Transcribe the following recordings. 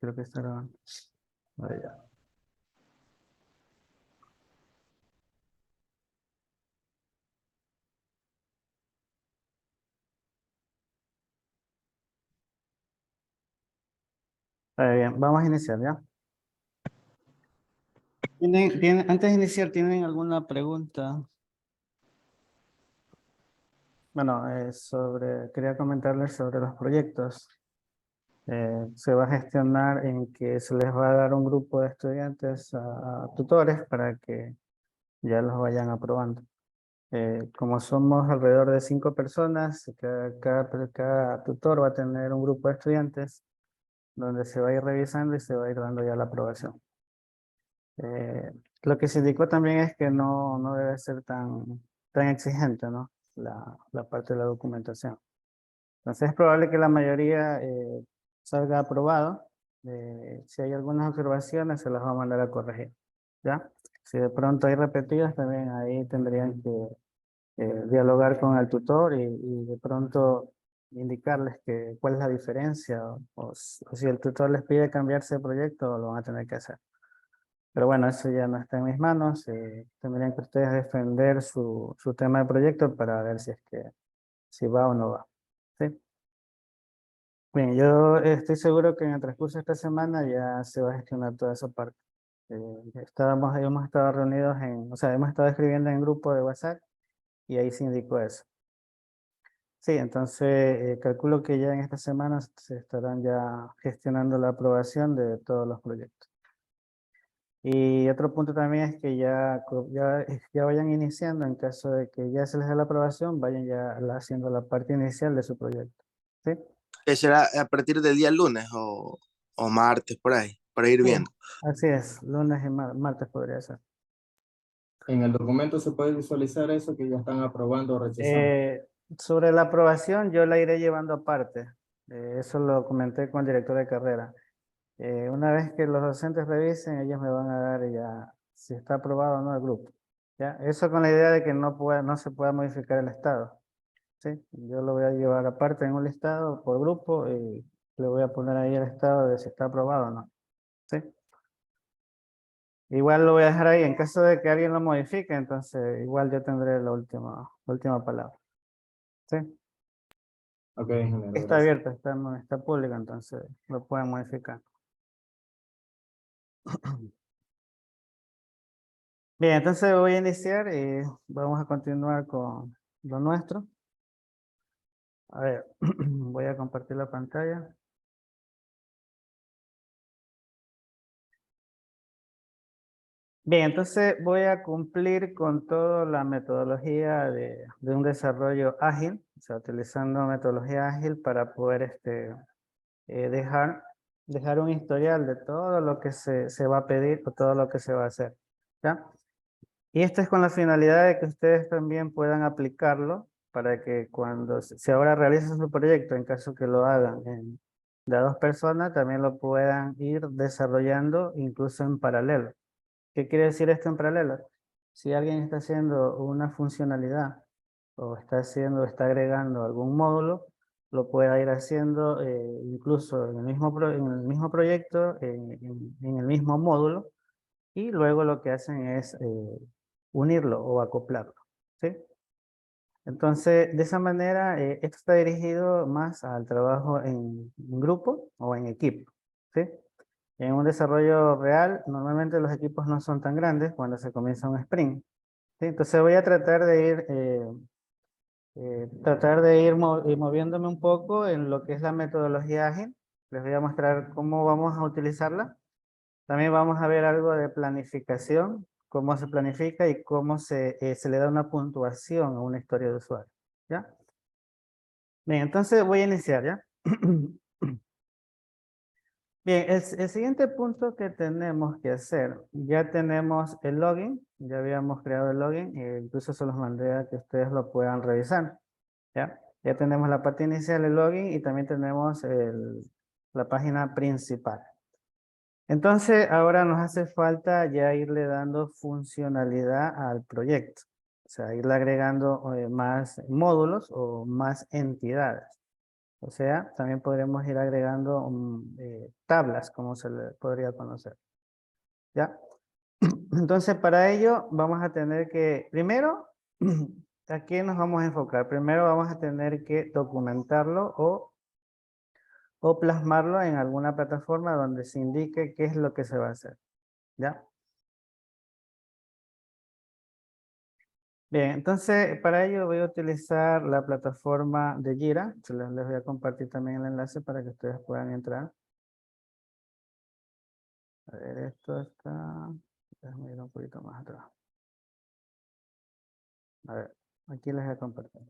Creo que estará. Allá. Bien, vamos a iniciar, ¿ya? Antes de iniciar, ¿tienen alguna pregunta? Bueno, quería comentarles sobre los proyectos. Se va a gestionar en que se les va a dar un grupo de estudiantes a tutores para que ya los vayan aprobando. Como somos alrededor de 5 personas, cada tutor va a tener un grupo de estudiantes donde se va a ir revisando y se va a ir dando ya la aprobación. Lo que se indicó también es que no debe ser tan exigente, ¿no? La parte de la documentación. Entonces es probable que la mayoría salga aprobado. Si hay algunas observaciones, se las va a mandar a corregir, ¿ya? Si de pronto hay repetidas, también ahí tendrían que dialogar con el tutor y de pronto indicarles cuál es la diferencia o si el tutor les pide cambiarse de proyecto, lo van a tener que hacer. Pero bueno, eso ya no está en mis manos. Tendrían que ustedes defender su tema de proyecto para ver si va o no va. ¿Sí? Bien, yo estoy seguro que en el transcurso de esta semana ya se va a gestionar toda esa parte. Hemos estado reunidos o sea, hemos estado escribiendo en grupo de WhatsApp y ahí se indicó eso. Sí, entonces calculo que ya en esta semana se estarán ya gestionando la aprobación de todos los proyectos. Y otro punto también es que ya vayan iniciando, en caso de que ya se les dé la aprobación, vayan ya haciendo la parte inicial de su proyecto. ¿Sí? ¿Será a partir del día lunes o martes, por ahí, para ir Sí, viendo? así es, lunes y martes podría ser. En el documento se puede visualizar eso que ya están aprobando o rechazando. Sobre la aprobación, yo la iré llevando aparte. Eso lo comenté con el director de carrera. Una vez que los docentes revisen, ellos me van a dar ya si está aprobado o no el grupo. ¿Ya? Eso con la idea de que no se pueda modificar el estado. ¿Sí? Yo lo voy a llevar aparte en un listado por grupo y le voy a poner ahí el estado de si está aprobado o no. ¿Sí? Igual lo voy a dejar ahí. En caso de que alguien lo modifique, entonces igual yo tendré la última palabra. ¿Sí? Ok, ingeniero, Está gracias. abierto, está público, entonces lo pueden modificar. Bien, entonces voy a iniciar y vamos a continuar con lo nuestro. A ver, voy a compartir la pantalla. Bien, entonces voy a cumplir con toda la metodología de un desarrollo ágil, o sea, utilizando metodología ágil para poder dejar un historial de todo lo que se va a pedir o todo lo que se va a hacer. ¿Ya? Y esto es con la finalidad de que ustedes también puedan aplicarlo para que cuando si ahora realizan su proyecto, en caso que lo hagan de a 2 personas, también lo puedan ir desarrollando incluso en paralelo. ¿Qué quiere decir esto en paralelo? Si alguien está haciendo una funcionalidad o está agregando algún módulo, lo pueda ir haciendo incluso en el mismo proyecto, en el mismo módulo, y luego lo que hacen es unirlo o acoplarlo. ¿Sí? Entonces, de esa manera, esto está dirigido más al trabajo en grupo o en equipo. ¿Sí? En un desarrollo real, normalmente los equipos no son tan grandes cuando se comienza un sprint. ¿Sí? Entonces voy a tratar de ir moviéndome un poco en lo que es la metodología ágil. Les voy a mostrar cómo vamos a utilizarla. También vamos a ver algo de planificación, cómo se planifica y cómo se le da una puntuación a una historia de usuario. ¿Ya? Bien, entonces voy a iniciar, ¿ya? Bien, el siguiente punto que tenemos que hacer, ya tenemos el login, ya habíamos creado el login, incluso se los mandé a que ustedes lo puedan revisar, ¿ya? Ya tenemos la parte inicial del login y también tenemos la página principal. Entonces, ahora nos hace falta ya irle dando funcionalidad al proyecto, o sea, irle agregando más módulos o más entidades. O sea, también podremos ir agregando tablas, como se le podría conocer. ¿Ya? Entonces, para ello vamos a tener que, primero, ¿a qué nos vamos a enfocar? Primero vamos a tener que documentarlo o plasmarlo en alguna plataforma donde se indique qué es lo que se va a hacer. ¿Ya? Bien, entonces para ello voy a utilizar la plataforma de Jira. Les voy a compartir también el enlace para que ustedes puedan entrar. A ver, esto está... Déjame ir un poquito más atrás. A ver, aquí les voy a compartir.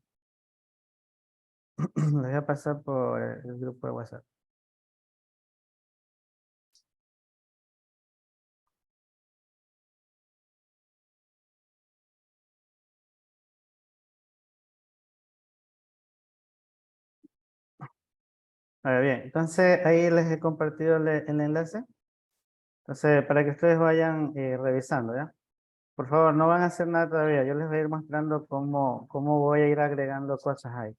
Les voy a pasar por el grupo de WhatsApp. A ver, bien, entonces ahí les he compartido el enlace. Entonces, para que ustedes vayan revisando, ¿ya? Por favor, no van a hacer nada todavía. Yo les voy a ir mostrando cómo voy a ir agregando cosas ahí.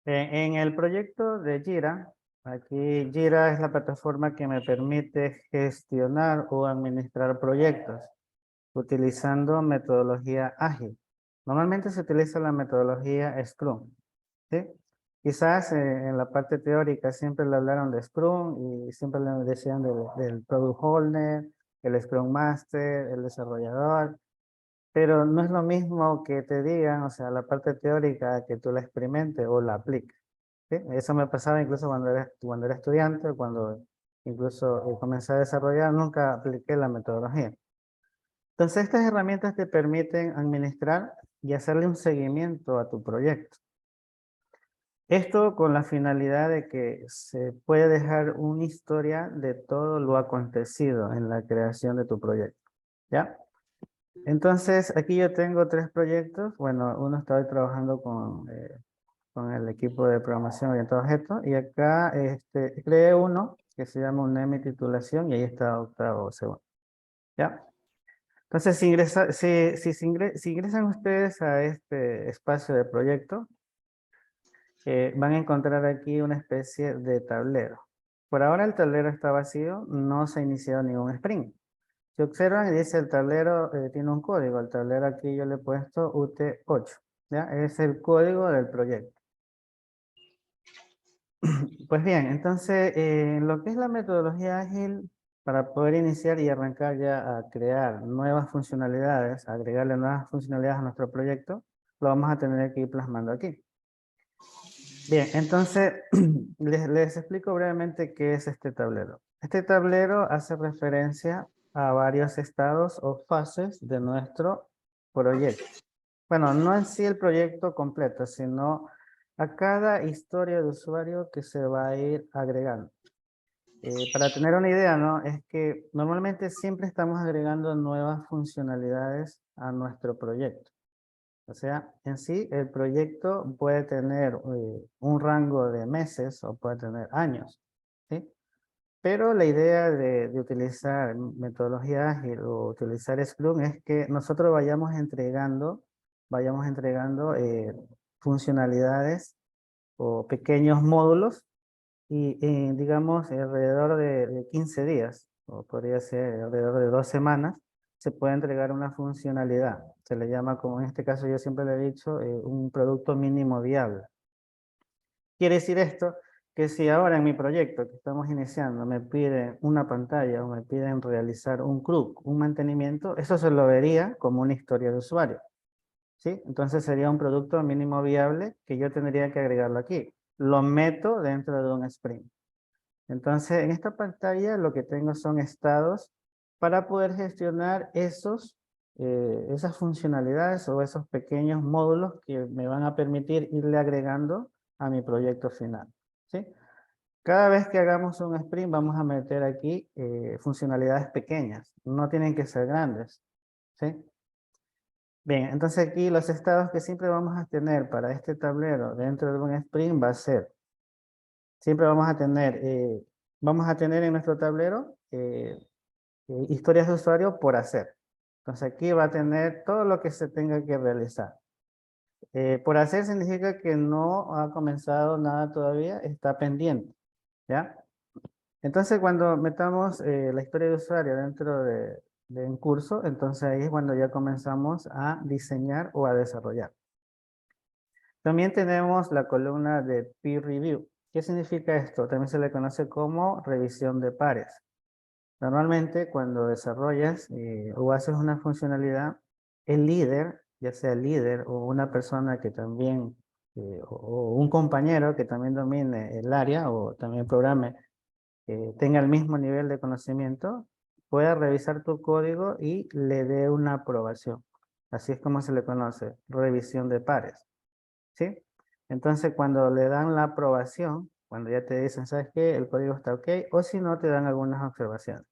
En el proyecto de Jira, aquí Jira es la plataforma que me permite gestionar o administrar proyectos utilizando metodología ágil. Normalmente se utiliza la metodología Scrum, ¿sí? Quizás en la parte teórica siempre le hablaron de Scrum y siempre le decían del Product Owner, el Scrum Master, el desarrollador, pero no es lo mismo que te digan, o sea, la parte teórica que tú la experimentes o la apliques. ¿Sí? Eso me pasaba incluso cuando era estudiante, cuando incluso comencé a desarrollar, nunca apliqué la metodología. Entonces, estas herramientas te permiten administrar y hacerle un seguimiento a tu proyecto. Esto con la finalidad de que se puede dejar una historia de todo lo acontecido en la creación de tu proyecto. ¿Ya? Entonces, aquí yo tengo 3 proyectos. Bueno, uno estoy trabajando con el equipo de programación orientada a objetos. Y acá creé uno que se llama UNEMI titulación y ahí está octavo segundo. ¿Ya? Entonces, si ingresan ustedes a este espacio de proyecto, van a encontrar aquí una especie de tablero. Por ahora el tablero está vacío, no se ha iniciado ningún sprint. Si observan, dice el tablero tiene un código. El tablero aquí yo le he puesto UT8. ¿Ya? Es el código del proyecto. Pues bien, entonces lo que es la metodología ágil, para poder iniciar y arrancar ya a crear nuevas funcionalidades, agregarle nuevas funcionalidades a nuestro proyecto, lo vamos a tener que ir plasmando aquí. Bien, entonces les explico brevemente qué es este tablero. Este tablero hace referencia a varios estados o fases de nuestro proyecto. Bueno, no en sí el proyecto completo, sino a cada historia de usuario que se va a ir agregando. Para tener una idea, ¿no? Es que normalmente siempre estamos agregando nuevas funcionalidades a nuestro proyecto. O sea, en sí el proyecto puede tener un rango de meses o puede tener años, ¿sí? Pero la idea de utilizar metodología ágil o utilizar Scrum es que nosotros vayamos entregando funcionalidades o pequeños módulos y digamos alrededor de 15 días o podría ser alrededor de 2 semanas se puede entregar una funcionalidad. Se le llama, como en este caso yo siempre le he dicho, un producto mínimo viable. Quiere decir esto que si ahora en mi proyecto que estamos iniciando me piden una pantalla o me piden realizar un CRUD, un mantenimiento, eso se lo vería como una historia de usuario. ¿Sí? Entonces sería un producto mínimo viable que yo tendría que agregarlo aquí. Lo meto dentro de un sprint. Entonces en esta pantalla lo que tengo son estados para poder gestionar esas funcionalidades o esos pequeños módulos que me van a permitir irle agregando a mi proyecto final. ¿Sí? Cada vez que hagamos un sprint vamos a meter aquí funcionalidades pequeñas, no tienen que ser grandes. ¿Sí? Bien, entonces aquí los estados que siempre vamos a tener para este tablero dentro de un sprint va a ser, siempre vamos a tener en nuestro tablero historias de usuario por hacer. Entonces aquí va a tener todo lo que se tenga que realizar. Por hacer significa que no ha comenzado nada todavía, está pendiente, ¿ya? Entonces, cuando metamos la historia de usuario dentro de un curso, entonces ahí es cuando ya comenzamos a diseñar o a desarrollar. También tenemos la columna de peer review. ¿Qué significa esto? También se le conoce como revisión de pares. Normalmente cuando desarrollas o haces una funcionalidad, el líder, ya sea el líder o una persona que también, o un compañero que también domine el área o también programe, tenga el mismo nivel de conocimiento, pueda revisar tu código y le dé una aprobación. Así es como se le conoce, revisión de pares. ¿Sí? Entonces, cuando le dan la aprobación, cuando ya te dicen, ¿sabes qué? El código está ok, o si no, te dan algunas observaciones.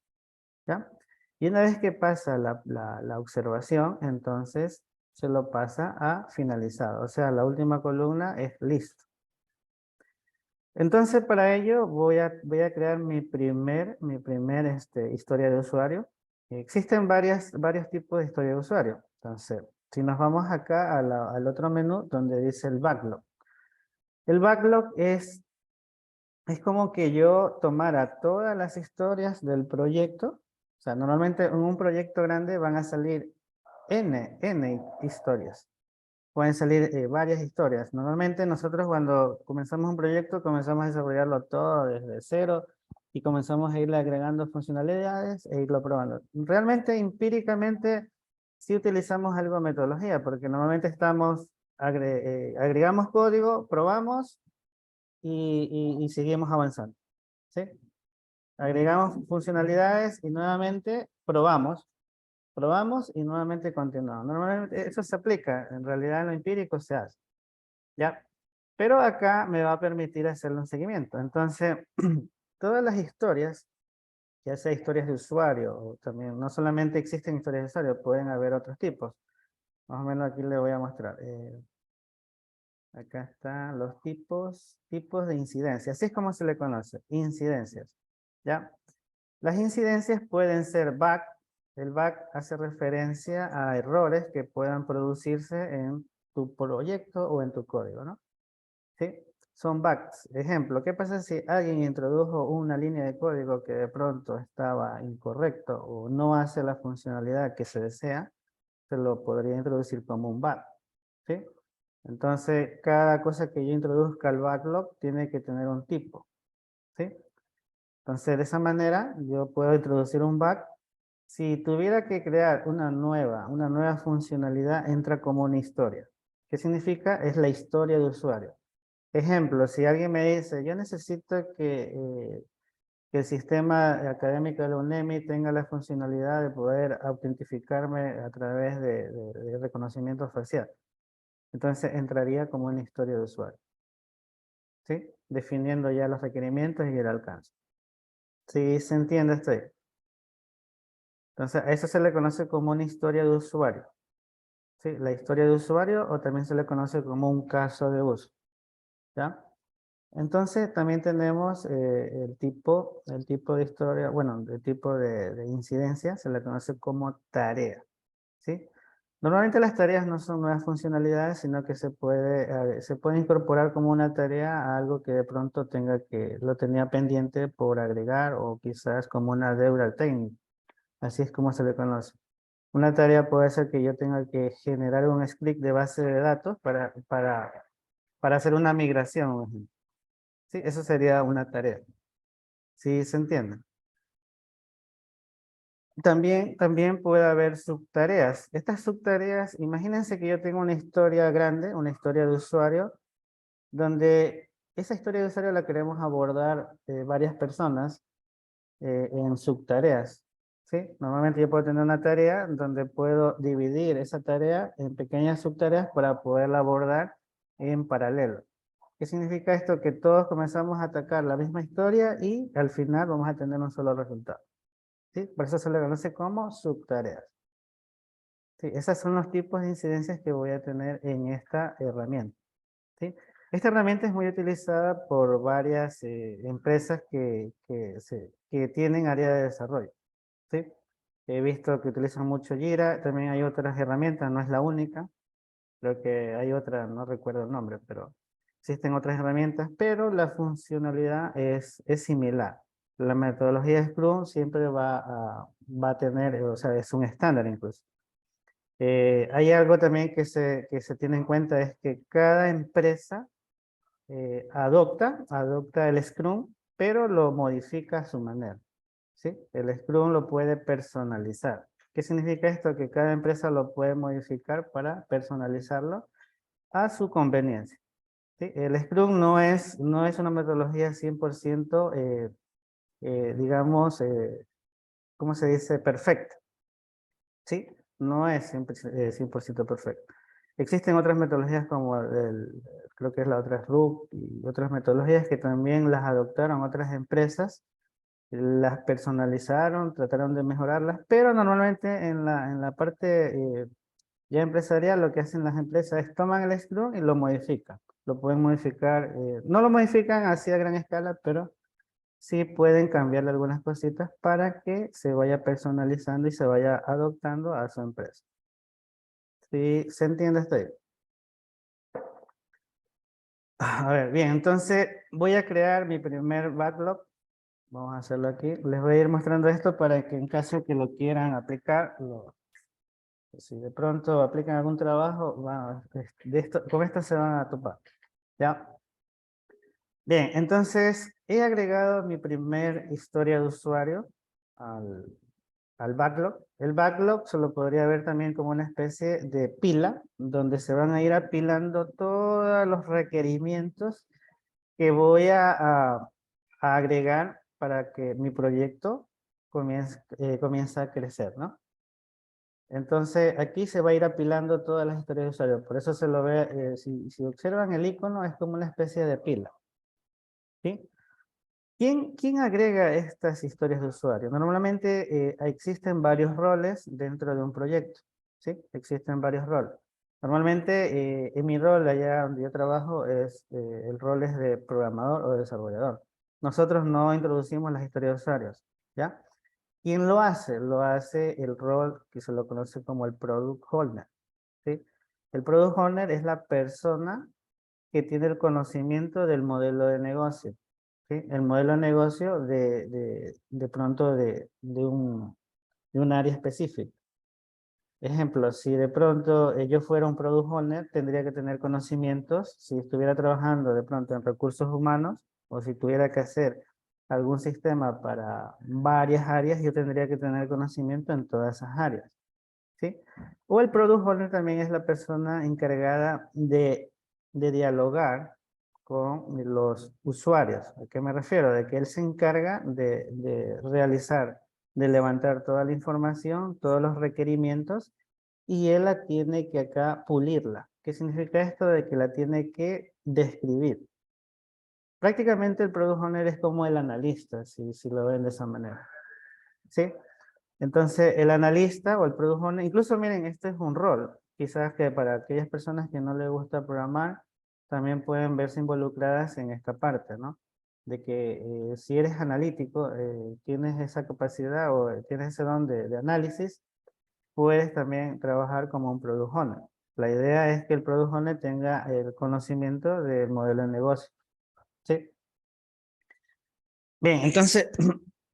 ¿Ya? Y una vez que pasa la observación, entonces se lo pasa a finalizado. O sea, la última columna es listo. Entonces, para ello voy a crear mi primer historia de usuario. Existen varios tipos de historia de usuario. Entonces, si nos vamos acá al otro menú donde dice el backlog. El backlog es como que yo tomara todas las historias del proyecto. O sea, normalmente en un proyecto grande van a salir N historias. Pueden salir varias historias. Normalmente nosotros cuando comenzamos un proyecto comenzamos a desarrollarlo todo desde cero y comenzamos a irle agregando funcionalidades e irlo probando. Realmente, empíricamente, sí utilizamos algo de metodología porque normalmente agregamos código, probamos y seguimos avanzando. ¿Sí? Agregamos funcionalidades y nuevamente probamos y nuevamente continuamos. Normalmente eso se aplica, en realidad en lo empírico se hace, ¿ya? Pero acá me va a permitir hacerle un seguimiento. Entonces, todas las historias, ya sea historias de usuario, o también, no solamente existen historias de usuario, pueden haber otros tipos. Más o menos aquí le voy a mostrar. Acá están los tipos de incidencias. Así es como se le conoce, incidencias, ¿ya? Las incidencias pueden ser bug. El bug hace referencia a errores que puedan producirse en tu proyecto o en tu código, ¿no? ¿Sí? Son bugs. Ejemplo, ¿qué pasa si alguien introdujo una línea de código que de pronto estaba incorrecto o no hace la funcionalidad que se desea? Se lo podría introducir como un bug. ¿Sí? Entonces, cada cosa que yo introduzca al backlog tiene que tener un tipo. ¿Sí? Entonces, de esa manera, yo puedo introducir un bug. Si tuviera que crear una nueva funcionalidad, entra como una historia. ¿Qué significa? Es la historia de usuario. Ejemplo, si alguien me dice, yo necesito que el sistema académico de la UNEMI tenga la funcionalidad de poder autentificarme a través de reconocimiento facial. Entonces, entraría como una historia de usuario. ¿Sí? Definiendo ya los requerimientos y el alcance. ¿Sí se entiende esto ahí? Entonces, a eso se le conoce como una historia de usuario. ¿Sí? La historia de usuario o también se le conoce como un caso de uso. ¿Ya? Entonces, también tenemos el tipo de historia, bueno, el tipo de incidencia se le conoce como tarea. ¿Sí? Normalmente las tareas no son nuevas funcionalidades, sino que se puede incorporar como una tarea a algo que de pronto lo tenía pendiente por agregar o quizás como una deuda técnica. Así es como se le conoce. Una tarea puede ser que yo tenga que generar un script de base de datos para hacer una migración, por ejemplo. Sí, eso sería una tarea. ¿Sí se entiende? También puede haber subtareas. Estas subtareas, imagínense que yo tengo una historia grande, una historia de usuario, donde esa historia de usuario la queremos abordar varias personas en subtareas. ¿Sí? Normalmente yo puedo tener una tarea donde puedo dividir esa tarea en pequeñas subtareas para poderla abordar en paralelo. ¿Qué significa esto? Que todos comenzamos a atacar la misma historia y al final vamos a tener un solo resultado. ¿Sí? Por eso se le conoce como subtareas. ¿Sí? Esos son los tipos de incidencias que voy a tener en esta herramienta. ¿Sí? Esta herramienta es muy utilizada por varias empresas que tienen área de desarrollo. ¿Sí? He visto que utilizan mucho Jira, también hay otras herramientas, no es la única. Creo que hay otra, no recuerdo el nombre, pero existen otras herramientas, pero la funcionalidad es similar. La metodología Scrum siempre va a tener, o sea, es un estándar incluso. Hay algo también que se tiene en cuenta, es que cada empresa adopta el Scrum, pero lo modifica a su manera, ¿sí? El Scrum lo puede personalizar. ¿Qué significa esto? Que cada empresa lo puede modificar para personalizarlo a su conveniencia, ¿sí? El Scrum no es una metodología 100%, digamos, ¿cómo se dice? Perfecta, ¿sí? No es 100% perfecto. Existen otras metodologías como creo que es la otra RUP y otras metodologías que también las adoptaron otras empresas, las personalizaron, trataron de mejorarlas, pero normalmente en la parte ya empresarial lo que hacen las empresas es toman el Scrum y lo modifican. Lo pueden modificar, no lo modifican así a gran escala, pero sí pueden cambiarle algunas cositas para que se vaya personalizando y se vaya adoptando a su empresa. ¿Sí se entiende esto ahí? A ver, bien, entonces voy a crear mi primer backlog. Vamos a hacerlo aquí. Les voy a ir mostrando esto para que en caso que lo quieran aplicar, si de pronto aplican algún trabajo, con esto se van a topar. ¿Ya? Bien, entonces he agregado mi primer historia de usuario al backlog. El backlog se lo podría ver también como una especie de pila, donde se van a ir apilando todos los requerimientos que voy a agregar para que mi proyecto comience a crecer, ¿no? Entonces aquí se va a ir apilando todas las historias de usuario. Por eso se lo ve, si observan el icono es como una especie de pila, ¿sí? ¿Quién agrega estas historias de usuario? Normalmente existen varios roles dentro de un proyecto, ¿sí? Existen varios roles. Normalmente en mi rol allá donde yo trabajo el rol es de programador o desarrollador. Nosotros no introducimos las historias de usuarios, ¿ya? ¿Quién lo hace? Lo hace el rol que se lo conoce como el Product Owner, ¿sí? El Product Owner es la persona que tiene el conocimiento del modelo de negocio, ¿sí? El modelo de negocio de pronto de un área específica. Ejemplo, si de pronto yo fuera un Product Owner, tendría que tener conocimientos, si estuviera trabajando de pronto en recursos humanos, o si tuviera que hacer algún sistema para varias áreas, yo tendría que tener conocimiento en todas esas áreas, ¿sí? O el Product Owner también es la persona encargada de dialogar con los usuarios. ¿A qué me refiero? De que él se encarga de realizar, de levantar toda la información, todos los requerimientos, y él la tiene que acá pulirla. ¿Qué significa esto? De que la tiene que describir. Prácticamente el Product Owner es como el analista, si lo ven de esa manera, ¿sí? Entonces, el analista o el Product Owner, incluso miren, este es un rol. Quizás que para aquellas personas que no les gusta programar, también pueden verse involucradas en esta parte, ¿no? De que si eres analítico, tienes esa capacidad o tienes ese don de análisis, puedes también trabajar como un Product Owner. La idea es que el Product Owner tenga el conocimiento del modelo de negocio, ¿sí? Bien, entonces,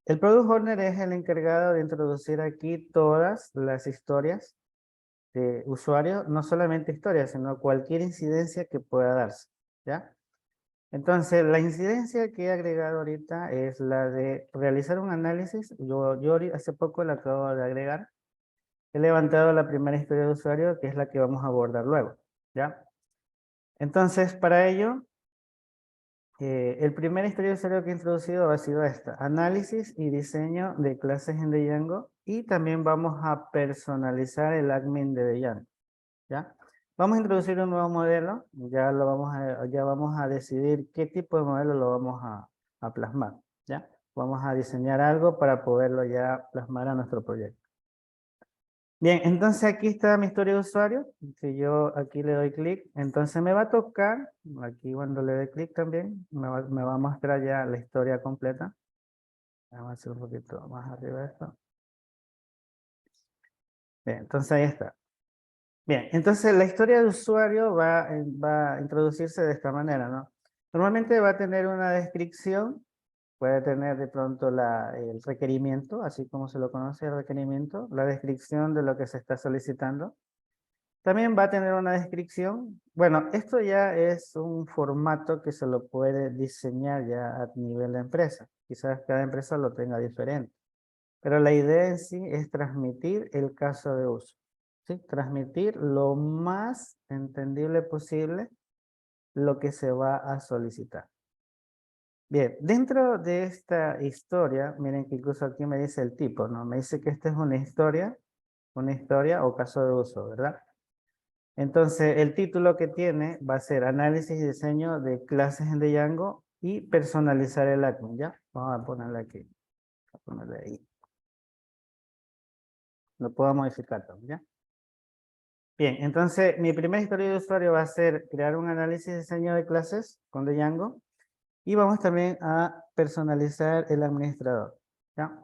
el Product Owner es el encargado de introducir aquí todas las historias de usuario, no solamente historias, sino cualquier incidencia que pueda darse, ¿ya? Entonces, la incidencia que he agregado ahorita es la de realizar un análisis. Yo hace poco la acabo de agregar. He levantado la primera historia de usuario, que es la que vamos a abordar luego, ¿ya? Entonces, para ello, el primer historia de usuario que he introducido ha sido esta, análisis y diseño de clases en Django, y también vamos a personalizar el admin de Django, ¿ya? Vamos a introducir un nuevo modelo, ya vamos a decidir qué tipo de modelo lo vamos a plasmar, ¿ya? Vamos a diseñar algo para poderlo ya plasmar a nuestro proyecto. Bien, entonces aquí está mi historia de usuario. Si yo aquí le doy clic, entonces me va a tocar, aquí cuando le doy clic también, me va a mostrar ya la historia completa. Vamos a hacer un poquito más arriba esto. Bien, entonces ahí está. Bien, entonces la historia de usuario va a introducirse de esta manera, ¿no? Normalmente va a tener una descripción, puede tener de pronto el requerimiento, así como se lo conoce el requerimiento, la descripción de lo que se está solicitando. También va a tener una descripción. Bueno, esto ya es un formato que se lo puede diseñar ya a nivel de empresa. Quizás cada empresa lo tenga diferente. Pero la idea en sí es transmitir el caso de uso. ¿Sí? Transmitir lo más entendible posible lo que se va a solicitar. Bien, dentro de esta historia, miren que incluso aquí me dice el tipo, ¿no? Me dice que esta es una historia o caso de uso, ¿verdad? Entonces, el título que tiene va a ser análisis y diseño de clases en Django y personalizar el admin, ¿ya? Vamos a ponerle aquí, a ponerle ahí. Lo puedo modificar también, ¿ya? Bien, entonces mi primera historia de usuario va a ser crear un análisis y diseño de clases con Django y vamos también a personalizar el administrador, ¿ya?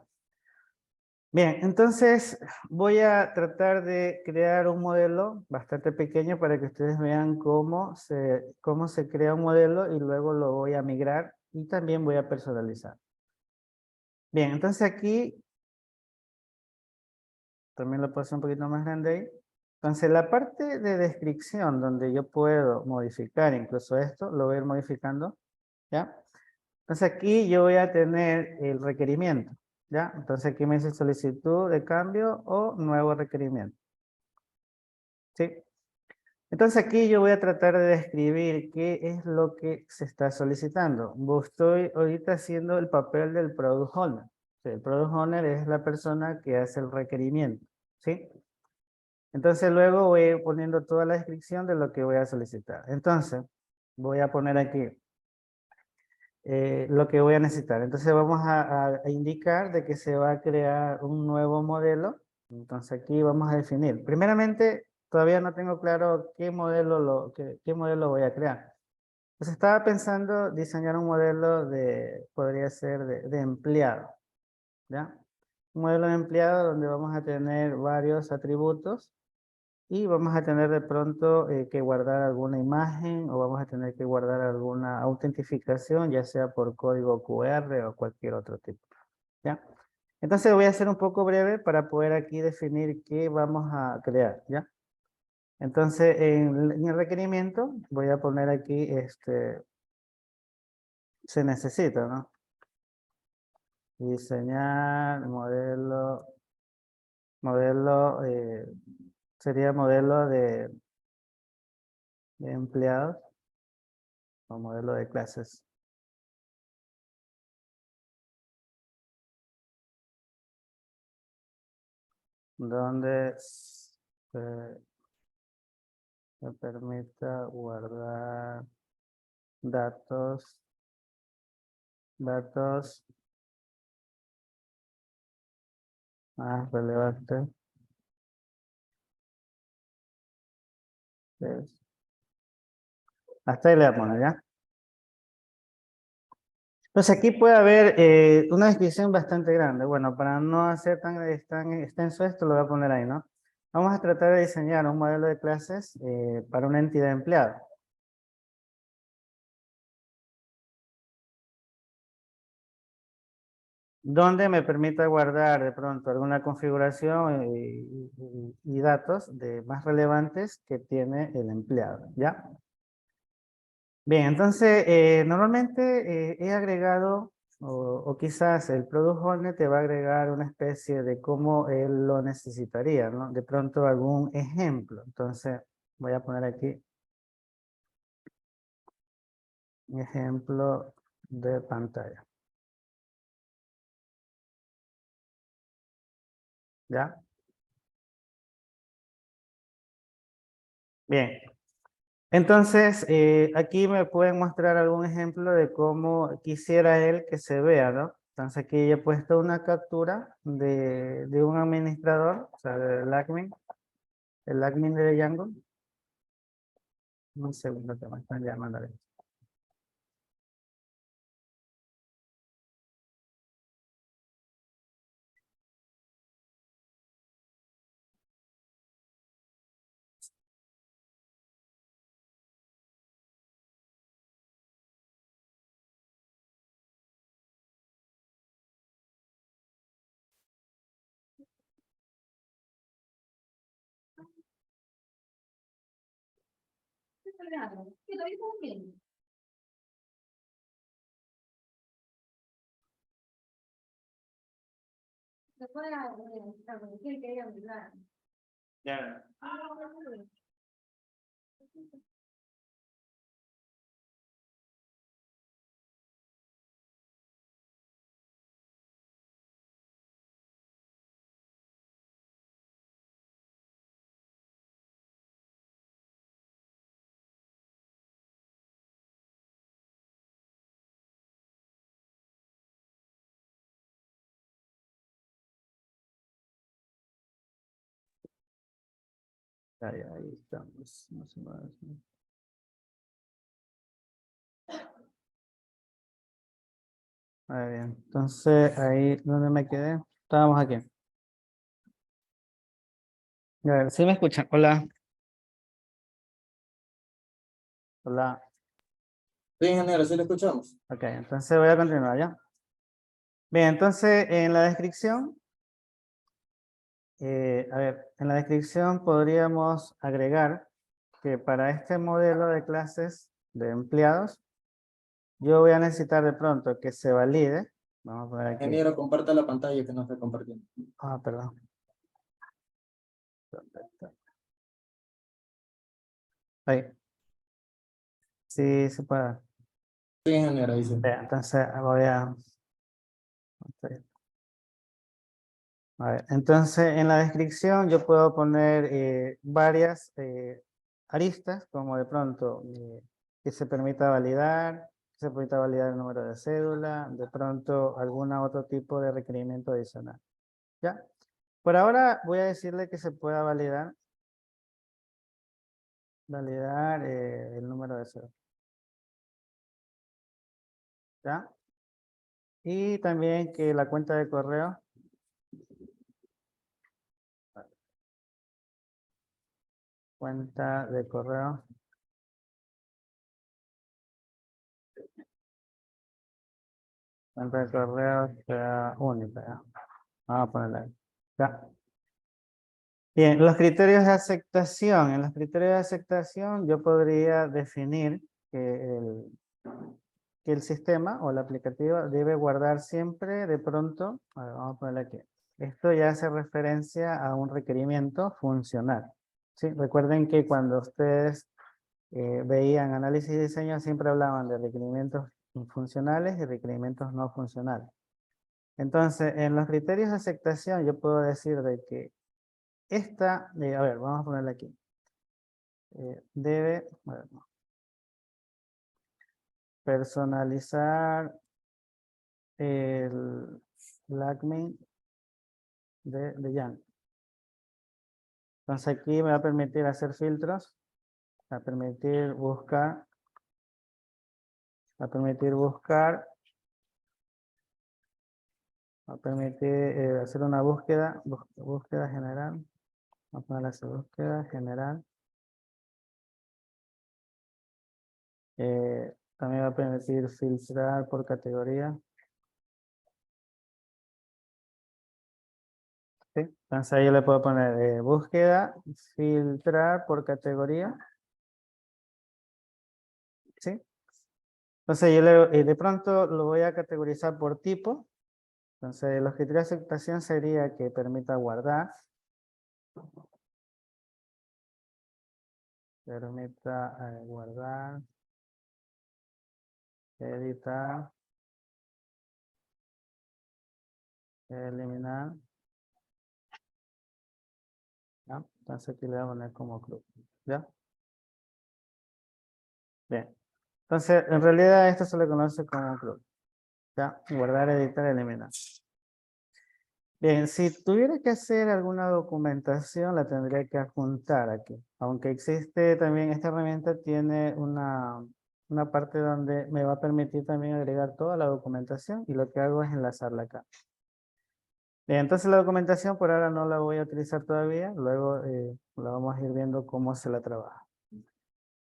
Bien, entonces voy a tratar de crear un modelo bastante pequeño para que ustedes vean cómo se crea un modelo y luego lo voy a migrar y también voy a personalizar. Bien, entonces aquí también lo puedo hacer un poquito más grande ahí. Entonces la parte de descripción donde yo puedo modificar incluso esto, lo voy a ir modificando, ¿ya? Entonces aquí yo voy a tener el requerimiento, ¿ya? Entonces aquí me dice solicitud de cambio o nuevo requerimiento, ¿sí? Entonces aquí yo voy a tratar de describir qué es lo que se está solicitando. Estoy ahorita haciendo el papel del Product Owner. Sí, el Product Owner es la persona que hace el requerimiento, ¿sí? Entonces luego voy a ir poniendo toda la descripción de lo que voy a solicitar. Entonces voy a poner aquí lo que voy a necesitar. Entonces vamos a indicar de que se va a crear un nuevo modelo. Entonces aquí vamos a definir. Primeramente, todavía no tengo claro qué modelo voy a crear. Pues estaba pensando diseñar un modelo podría ser de empleado, ¿ya? Un modelo de empleado donde vamos a tener varios atributos y vamos a tener de pronto que guardar alguna imagen o vamos a tener que guardar alguna autentificación, ya sea por código QR o cualquier otro tipo, ¿ya? Entonces voy a ser un poco breve para poder aquí definir qué vamos a crear, ¿ya? Entonces en el requerimiento voy a poner aquí, se necesita, ¿no? Diseñar modelo, sería modelo de empleados o modelo de clases. Donde me permita guardar datos más relevantes. Pues, hasta ahí le voy a poner, ¿ya? Entonces aquí puede haber una descripción bastante grande. Bueno, para no hacer tan extenso esto, lo voy a poner ahí, ¿no? Vamos a tratar de diseñar un modelo de clases para una entidad de empleado. Donde me permita guardar de pronto alguna configuración y datos más relevantes que tiene el empleado, ¿ya? Bien, entonces normalmente he agregado o quizás el Product Owner te va a agregar una especie de cómo él lo necesitaría, ¿no? De pronto algún ejemplo. Entonces voy a poner aquí un ejemplo de pantalla, ¿ya? Bien, entonces, aquí me pueden mostrar algún ejemplo de cómo quisiera él que se vea, ¿no? Entonces aquí he puesto una captura de un administrador, o sea, el admin de Django. Un segundo que me están llamando. Ya. Ahí estamos, más o menos, ¿no? Muy bien, entonces ahí donde me quedé, estábamos aquí. A ver, ¿sí me escuchan? Hola. Hola. Sí, ingeniero, sí lo escuchamos. Ok, entonces voy a continuar ya. Bien, entonces en la descripción, a ver, en la descripción podríamos agregar que para este modelo de clases de empleados, yo voy a necesitar de pronto que se valide. Vamos a poner aquí. Ingeniero, comparta la pantalla que nos está compartiendo. Ah, perdón. Ahí. Sí, se puede. Sí, ingeniero, ahí sí. Bien, entonces voy a... A ver, entonces en la descripción yo puedo poner varias aristas, como de pronto que se permita validar, que se permita validar el número de cédula, de pronto algún otro tipo de requerimiento adicional. ¿Ya? Por ahora voy a decirle que se pueda validar el número de cédula. ¿Ya? Y también que la cuenta de correo cuenta de correo sea única. ¿Ya? Vamos a ponerla ahí. ¿Ya? Bien, los criterios de aceptación. En los criterios de aceptación yo podría definir que el sistema o la aplicativa debe guardar siempre de pronto, a ver, vamos a ponerle aquí. Esto ya hace referencia a un requerimiento funcional. ¿Sí? Recuerden que cuando ustedes veían análisis y diseño siempre hablaban de requerimientos funcionales y requerimientos no funcionales. Entonces, en los criterios de aceptación yo puedo decir de que esta, a ver, vamos a ponerle aquí. Debe bueno, personalizar el admin de Jan. Entonces aquí me va a permitir hacer filtros, va a permitir buscar, va a permitir buscar, va a permitir hacer una búsqueda, búsqueda general. Vamos a poner la búsqueda general. También va a permitir filtrar por categoría. ¿Sí? Entonces ahí yo le puedo poner búsqueda, filtrar por categoría. ¿Sí? Entonces yo de pronto lo voy a categorizar por tipo. Entonces los criterios de aceptación sería que permita guardar. Permita guardar, editar, eliminar. ¿Ya? Entonces aquí le voy a poner como club. ¿Ya? Bien. Entonces en realidad esto se le conoce como club. ¿Ya? Guardar, editar, eliminar. Bien, si tuviera que hacer alguna documentación, la tendría que adjuntar aquí. Aunque existe también, esta herramienta tiene una parte donde me va a permitir también agregar toda la documentación y lo que hago es enlazarla acá. Bien, entonces la documentación por ahora no la voy a utilizar todavía, luego la vamos a ir viendo cómo se la trabaja.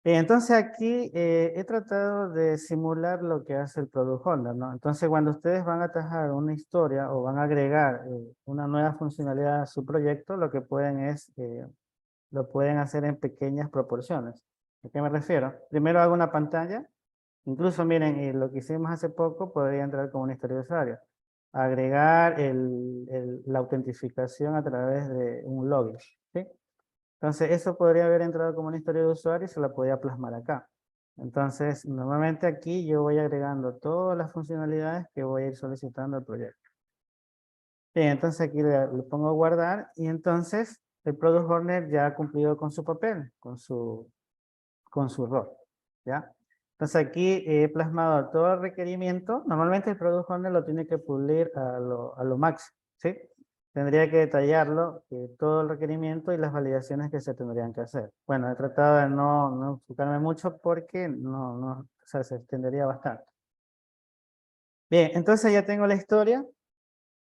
Entonces aquí he tratado de simular lo que hace el Product Owner, ¿no? Entonces cuando ustedes van a atajar una historia o van a agregar una nueva funcionalidad a su proyecto, lo que pueden es, lo pueden hacer en pequeñas proporciones. ¿A qué me refiero? Primero hago una pantalla. Incluso miren, lo que hicimos hace poco podría entrar como una historia de usuario. Agregar la autentificación a través de un login. ¿Sí? Entonces, eso podría haber entrado como una historia de usuario y se la podía plasmar acá. Entonces, normalmente aquí yo voy agregando todas las funcionalidades que voy a ir solicitando al proyecto. Bien, entonces aquí le pongo a guardar y entonces el Product Owner ya ha cumplido con su papel, con su rol. ¿Ya? Entonces aquí he plasmado todo el requerimiento. Normalmente el Product Owner lo tiene que pulir a lo máximo. ¿Sí? Tendría que detallarlo, todo el requerimiento y las validaciones que se tendrían que hacer. Bueno, he tratado de no enfocarme mucho porque o sea, se extendería bastante. Bien, entonces ya tengo la historia.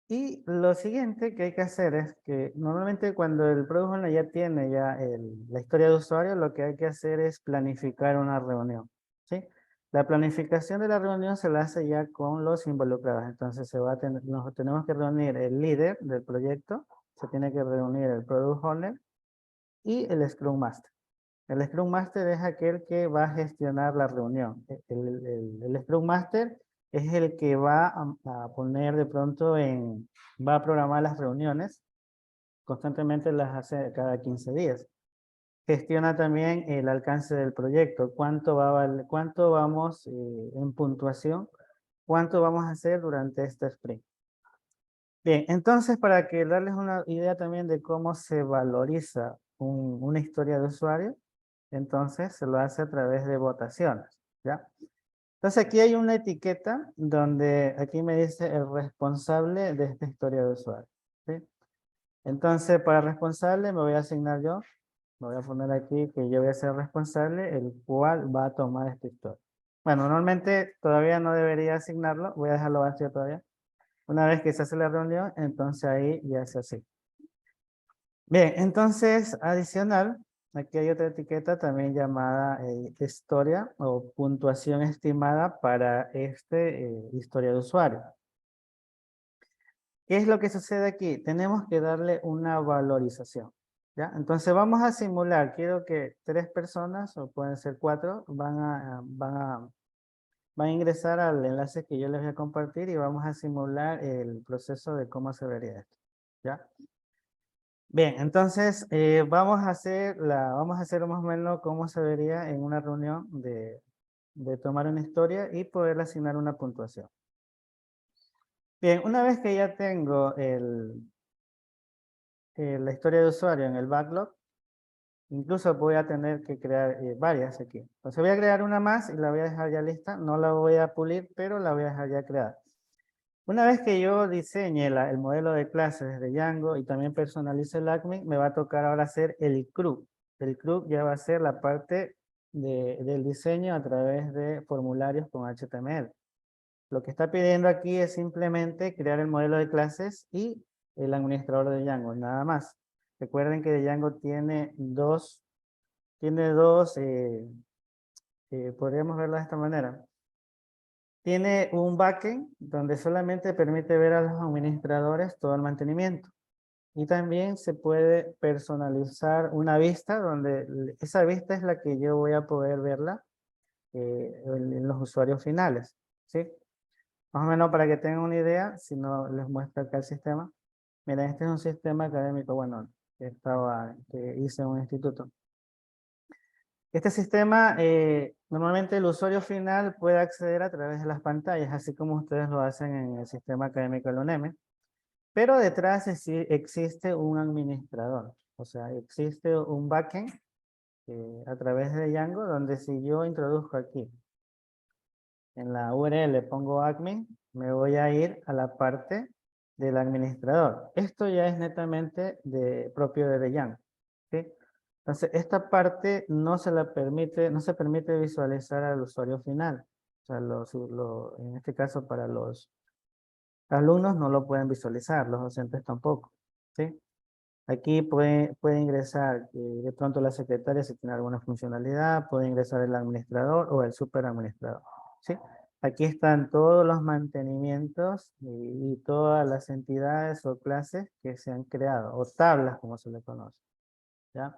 Y lo siguiente que hay que hacer es que normalmente cuando el Product Owner ya tiene la historia de usuario, lo que hay que hacer es planificar una reunión. ¿Sí? La planificación de la reunión se la hace ya con los involucrados. Entonces nos tenemos que reunir el líder del proyecto, se tiene que reunir el Product Owner y el Scrum Master. El Scrum Master es aquel que va a gestionar la reunión. El Scrum Master es el que va a poner de pronto va a programar las reuniones, constantemente las hace cada 15 días. Gestiona también el alcance del proyecto, cuánto vamos en puntuación, cuánto vamos a hacer durante este sprint. Bien, entonces para que darles una idea también de cómo se valoriza una historia de usuario, entonces se lo hace a través de votaciones, ¿ya? Entonces aquí hay una etiqueta donde aquí me dice el responsable de esta historia de usuario, ¿sí? Entonces para responsable me voy a asignar yo, me voy a poner aquí que yo voy a ser responsable, el cual va a tomar esta historia. Bueno, normalmente todavía no debería asignarlo, voy a dejarlo vacío todavía. Una vez que se hace la reunión, entonces ahí ya se asigna. Bien, entonces adicional, aquí hay otra etiqueta también llamada historia o puntuación estimada para historia de usuario. ¿Qué es lo que sucede aquí? Tenemos que darle una valorización. ¿Ya? Entonces vamos a simular, quiero que 3 personas o pueden ser 4 van a ingresar al enlace que yo les voy a compartir y vamos a simular el proceso de cómo se vería esto. ¿Ya? Bien, entonces vamos a hacer más o menos cómo se vería en una reunión de tomar una historia y poder asignar una puntuación. Bien, una vez que ya tengo la historia de usuario en el backlog, incluso voy a tener que crear varias aquí. Entonces voy a crear una más y la voy a dejar ya lista. No la voy a pulir, pero la voy a dejar ya creada. Una vez que yo diseñe el modelo de clases desde Django y también personalice el admin, me va a tocar ahora hacer el CRUD. El CRUD ya va a ser la parte del diseño a través de formularios con HTML. Lo que está pidiendo aquí es simplemente crear el modelo de clases y el administrador de Django, nada más. Recuerden que Django tiene dos, podríamos verlo de esta manera. Tiene un backend donde solamente permite ver a los administradores todo el mantenimiento. Y también se puede personalizar una vista donde esa vista es la que yo voy a poder verla en los usuarios finales. ¿Sí? Más o menos para que tengan una idea, si no les muestro acá el sistema. Mira, este es un sistema académico, bueno, que hice en un instituto. Este sistema, normalmente el usuario final puede acceder a través de las pantallas, así como ustedes lo hacen en el sistema académico de la UNEM. Pero detrás existe un administrador, o sea, existe un backend a través de Django, donde si yo introduzco aquí, en la URL pongo admin, me voy a ir a la parte del administrador. Esto ya es netamente propio de Django, ¿sí? Entonces, esta parte no se permite visualizar al usuario final. O sea, en este caso para los alumnos no lo pueden visualizar, los docentes tampoco, ¿sí? Aquí puede ingresar de pronto la secretaria si tiene alguna funcionalidad, puede ingresar el administrador o el superadministrador, ¿sí? Aquí están todos los mantenimientos y todas las entidades o clases que se han creado, o tablas como se le conoce, ¿ya?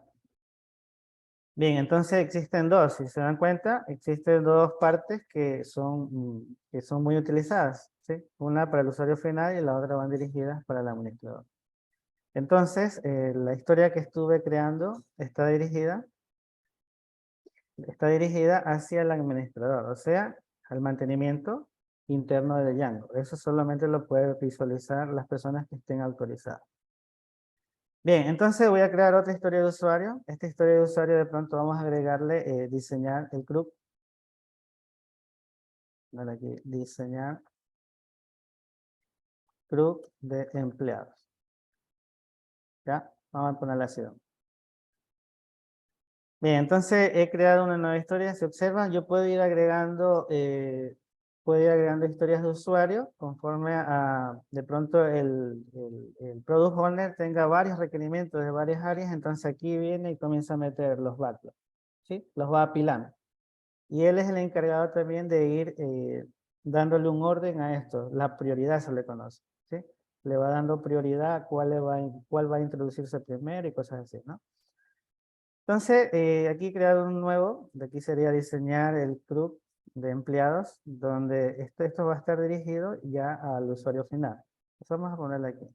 Bien, entonces existen dos, si se dan cuenta, existen dos partes que son muy utilizadas, ¿sí? Una para el usuario final y la otra van dirigidas para el administrador. Entonces, la historia que estuve creando está dirigida hacia el administrador, o sea, al mantenimiento interno de Django. Eso solamente lo pueden visualizar las personas que estén autorizadas. Bien, entonces voy a crear otra historia de usuario. Esta historia de usuario de pronto vamos a agregarle diseñar el group. Dale aquí, diseñar group de empleados. ¿Ya? Vamos a ponerle así. Bien, entonces he creado una nueva historia. Si observan, yo puedo ir agregando historias de usuario conforme a, de pronto el Product Owner tenga varios requerimientos de varias áreas, entonces aquí viene y comienza a meter los backlogs, ¿sí? Los va apilando. Y él es el encargado también de ir dándole un orden a esto, la prioridad se le conoce, ¿sí? Le va dando prioridad a cuál va a introducirse primero y cosas así, ¿no? Entonces, aquí he creado un nuevo, de aquí sería diseñar el group de empleados, donde esto va a estar dirigido ya al usuario final. Entonces vamos a ponerle aquí.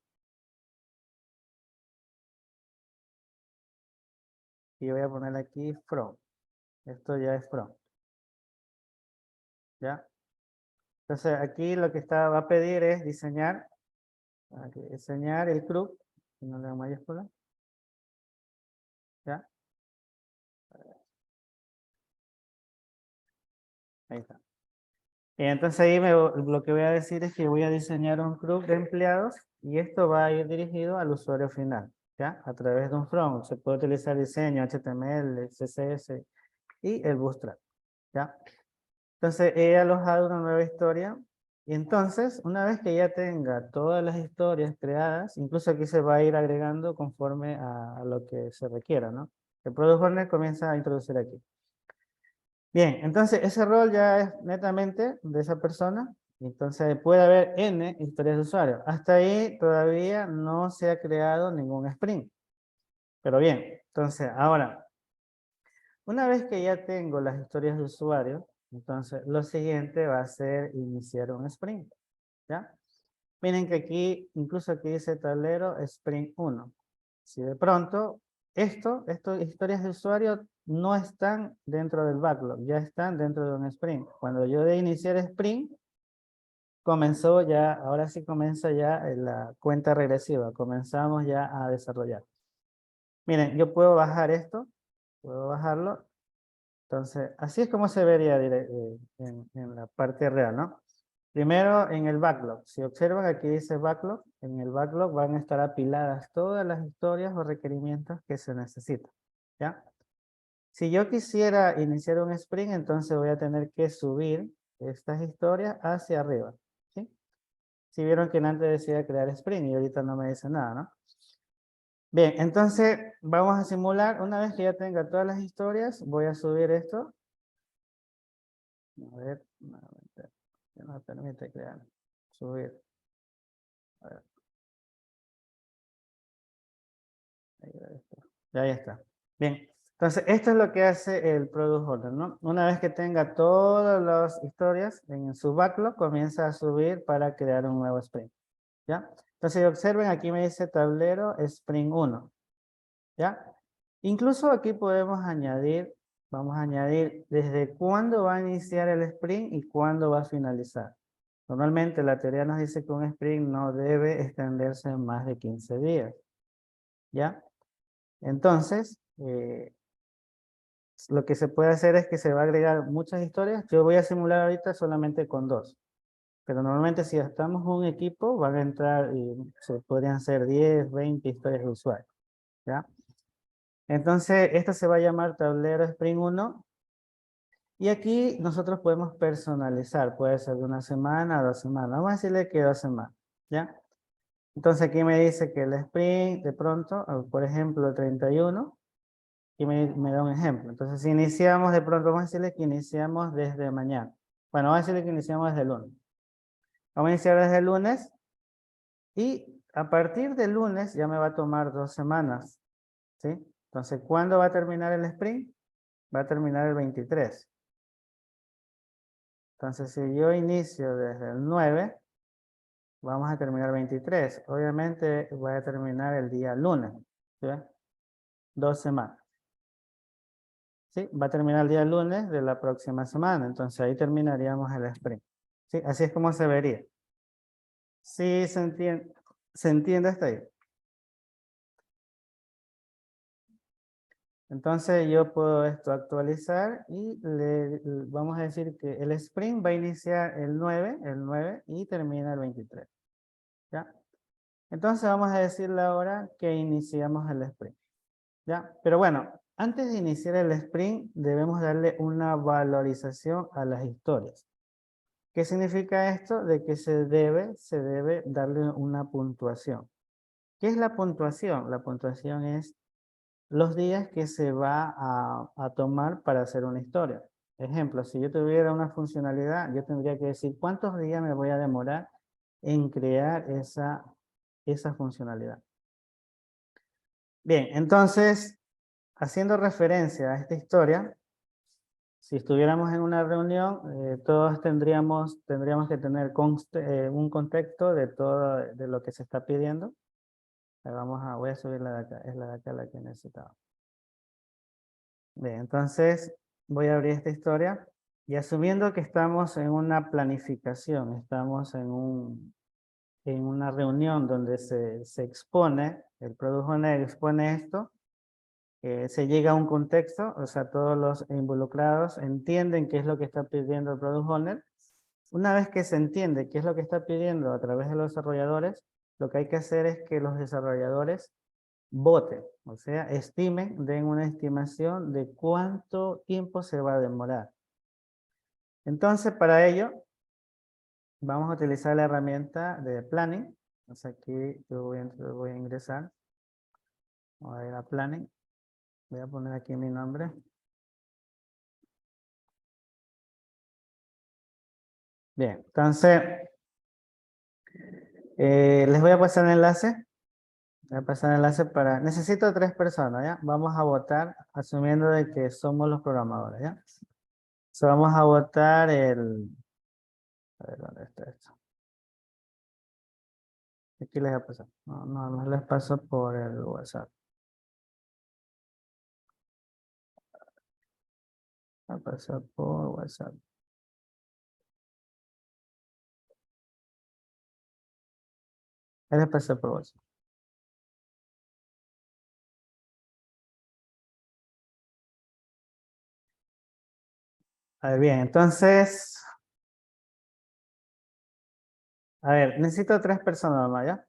Y voy a ponerle aquí from. Esto ya es from. ¿Ya? Entonces, aquí lo que va a pedir es diseñar el group, no le mayúscula. ¿Ya? Ahí está. Y entonces ahí lo que voy a decir es que voy a diseñar un group de empleados y esto va a ir dirigido al usuario final, ¿ya? A través de un from. Se puede utilizar diseño, HTML, CSS y el Bootstrap, ¿ya? Entonces he alojado una nueva historia y entonces una vez que ya tenga todas las historias creadas, incluso aquí se va a ir agregando conforme a lo que se requiera, ¿no? El Product Owner comienza a introducir aquí. Bien, entonces ese rol ya es netamente de esa persona. Entonces puede haber N historias de usuario. Hasta ahí todavía no se ha creado ningún sprint. Pero bien, entonces ahora, una vez que ya tengo las historias de usuario, entonces lo siguiente va a ser iniciar un sprint. ¿Ya? Miren que aquí, incluso aquí dice tablero sprint 1. Si de pronto estas historias de usuario no están dentro del backlog, ya están dentro de un sprint. Cuando yo de iniciar sprint, comenzó ya, ahora sí comienza ya la cuenta regresiva, comenzamos ya a desarrollar. Miren, yo puedo bajar esto, puedo bajarlo, entonces así es como se vería en la parte real, ¿no? Primero en el backlog, si observan aquí dice backlog, en el backlog van a estar apiladas todas las historias o requerimientos que se necesitan, ¿ya? Si yo quisiera iniciar un sprint, entonces voy a tener que subir estas historias hacia arriba, ¿sí? Si vieron que antes decía crear sprint y ahorita no me dice nada, ¿no? Bien, entonces vamos a simular, una vez que ya tenga todas las historias, voy a subir esto. A ver, nuevamente, ya no me permite crear, subir. A ver. Ahí está. Bien. Entonces, esto es lo que hace el Product Owner, ¿no? Una vez que tenga todas las historias en su backlog, comienza a subir para crear un nuevo sprint. ¿Ya? Entonces, observen, aquí me dice tablero sprint 1. ¿Ya? Incluso aquí podemos añadir, vamos a añadir desde cuándo va a iniciar el sprint y cuándo va a finalizar. Normalmente la teoría nos dice que un sprint no debe extenderse en más de 15 días. ¿Ya? Entonces, lo que se puede hacer es que se va a agregar muchas historias. Yo voy a simular ahorita solamente con 2. Pero normalmente si estamos un equipo, van a entrar y se podrían ser 10, 20 historias de usuario. ¿Ya? Entonces, esto se va a llamar tablero Sprint 1. Y aquí nosotros podemos personalizar. Puede ser de una semana a 2 semanas. Vamos a decirle que 2 semanas. ¿Ya? Entonces aquí me dice que el sprint de pronto, por ejemplo, el 31. Y me da un ejemplo. Entonces, si iniciamos de pronto, vamos a decirle que iniciamos desde mañana. Bueno, vamos a decirle que iniciamos desde el lunes. Vamos a iniciar desde el lunes y a partir del lunes ya me va a tomar 2 semanas. ¿Sí? Entonces, ¿cuándo va a terminar el sprint? va a terminar el 23. Entonces, si yo inicio desde el 9, vamos a terminar el 23. Obviamente, voy a terminar el día lunes. ¿Sí? 2 semanas. ¿Sí? Va a terminar el día lunes de la próxima semana. Entonces, ahí terminaríamos el sprint. ¿Sí? Así es como se vería. ¿Sí se entiende hasta ahí? Entonces yo puedo esto actualizar y vamos a decir que el sprint va a iniciar el 9 y termina el 23. ¿Ya? Entonces vamos a decirle ahora que iniciamos el sprint. ¿Ya? Pero bueno, antes de iniciar el sprint debemos darle una valorización a las historias. ¿Qué significa esto? De que se debe darle una puntuación. ¿Qué es la puntuación? La puntuación es los días que se va a tomar para hacer una historia. Ejemplo, si yo tuviera una funcionalidad, yo tendría que decir cuántos días me voy a demorar en crear esa funcionalidad. Bien, entonces, haciendo referencia a esta historia, si estuviéramos en una reunión, todos tendríamos que tener un contexto de todo de lo que se está pidiendo. Voy a subir la de acá, es la de acá la que necesitaba. Bien, entonces voy a abrir esta historia y asumiendo que estamos en una planificación, estamos en una reunión donde se expone, el Product Owner expone esto, se llega a un contexto, o sea, todos los involucrados entienden qué es lo que está pidiendo el Product Owner. Una vez que se entiende qué es lo que está pidiendo a través de los desarrolladores, lo que hay que hacer es que los desarrolladores voten, o sea, estimen, den una estimación de cuánto tiempo se va a demorar. Entonces, para ello, vamos a utilizar la herramienta de planning. Entonces, aquí yo voy a ingresar. Voy a ir a planning. Voy a poner aquí mi nombre. Bien, entonces, les voy a pasar el enlace. Voy a pasar el enlace para... Necesito 3 personas, ¿ya? Vamos a votar asumiendo de que somos los programadores, ¿ya? So, vamos a votar el... A ver, ¿dónde está esto? Aquí les voy a pasar. No les paso por el WhatsApp. Voy a pasar por WhatsApp. Ahí les pasé por WhatsApp. A ver, bien, entonces... A ver, necesito 3 personas más, ¿ya?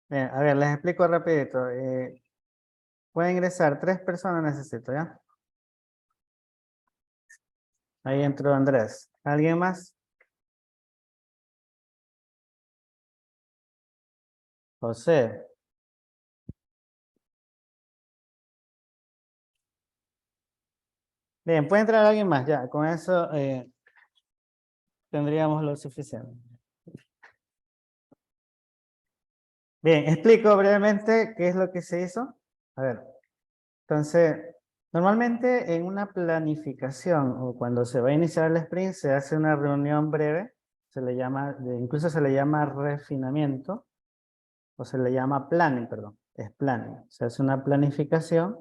Bien, a ver, les explico rapidito. Pueden ingresar 3 personas necesito, ¿ya? Ahí entró Andrés. ¿Alguien más? José. Bien, puede entrar alguien más, ya. Con eso tendríamos lo suficiente. Bien, explico brevemente qué es lo que se hizo. A ver, entonces, normalmente en una planificación o cuando se va a iniciar el sprint se hace una reunión breve, se le llama, incluso se le llama refinamiento o se le llama planning, perdón, es planning. Se hace una planificación.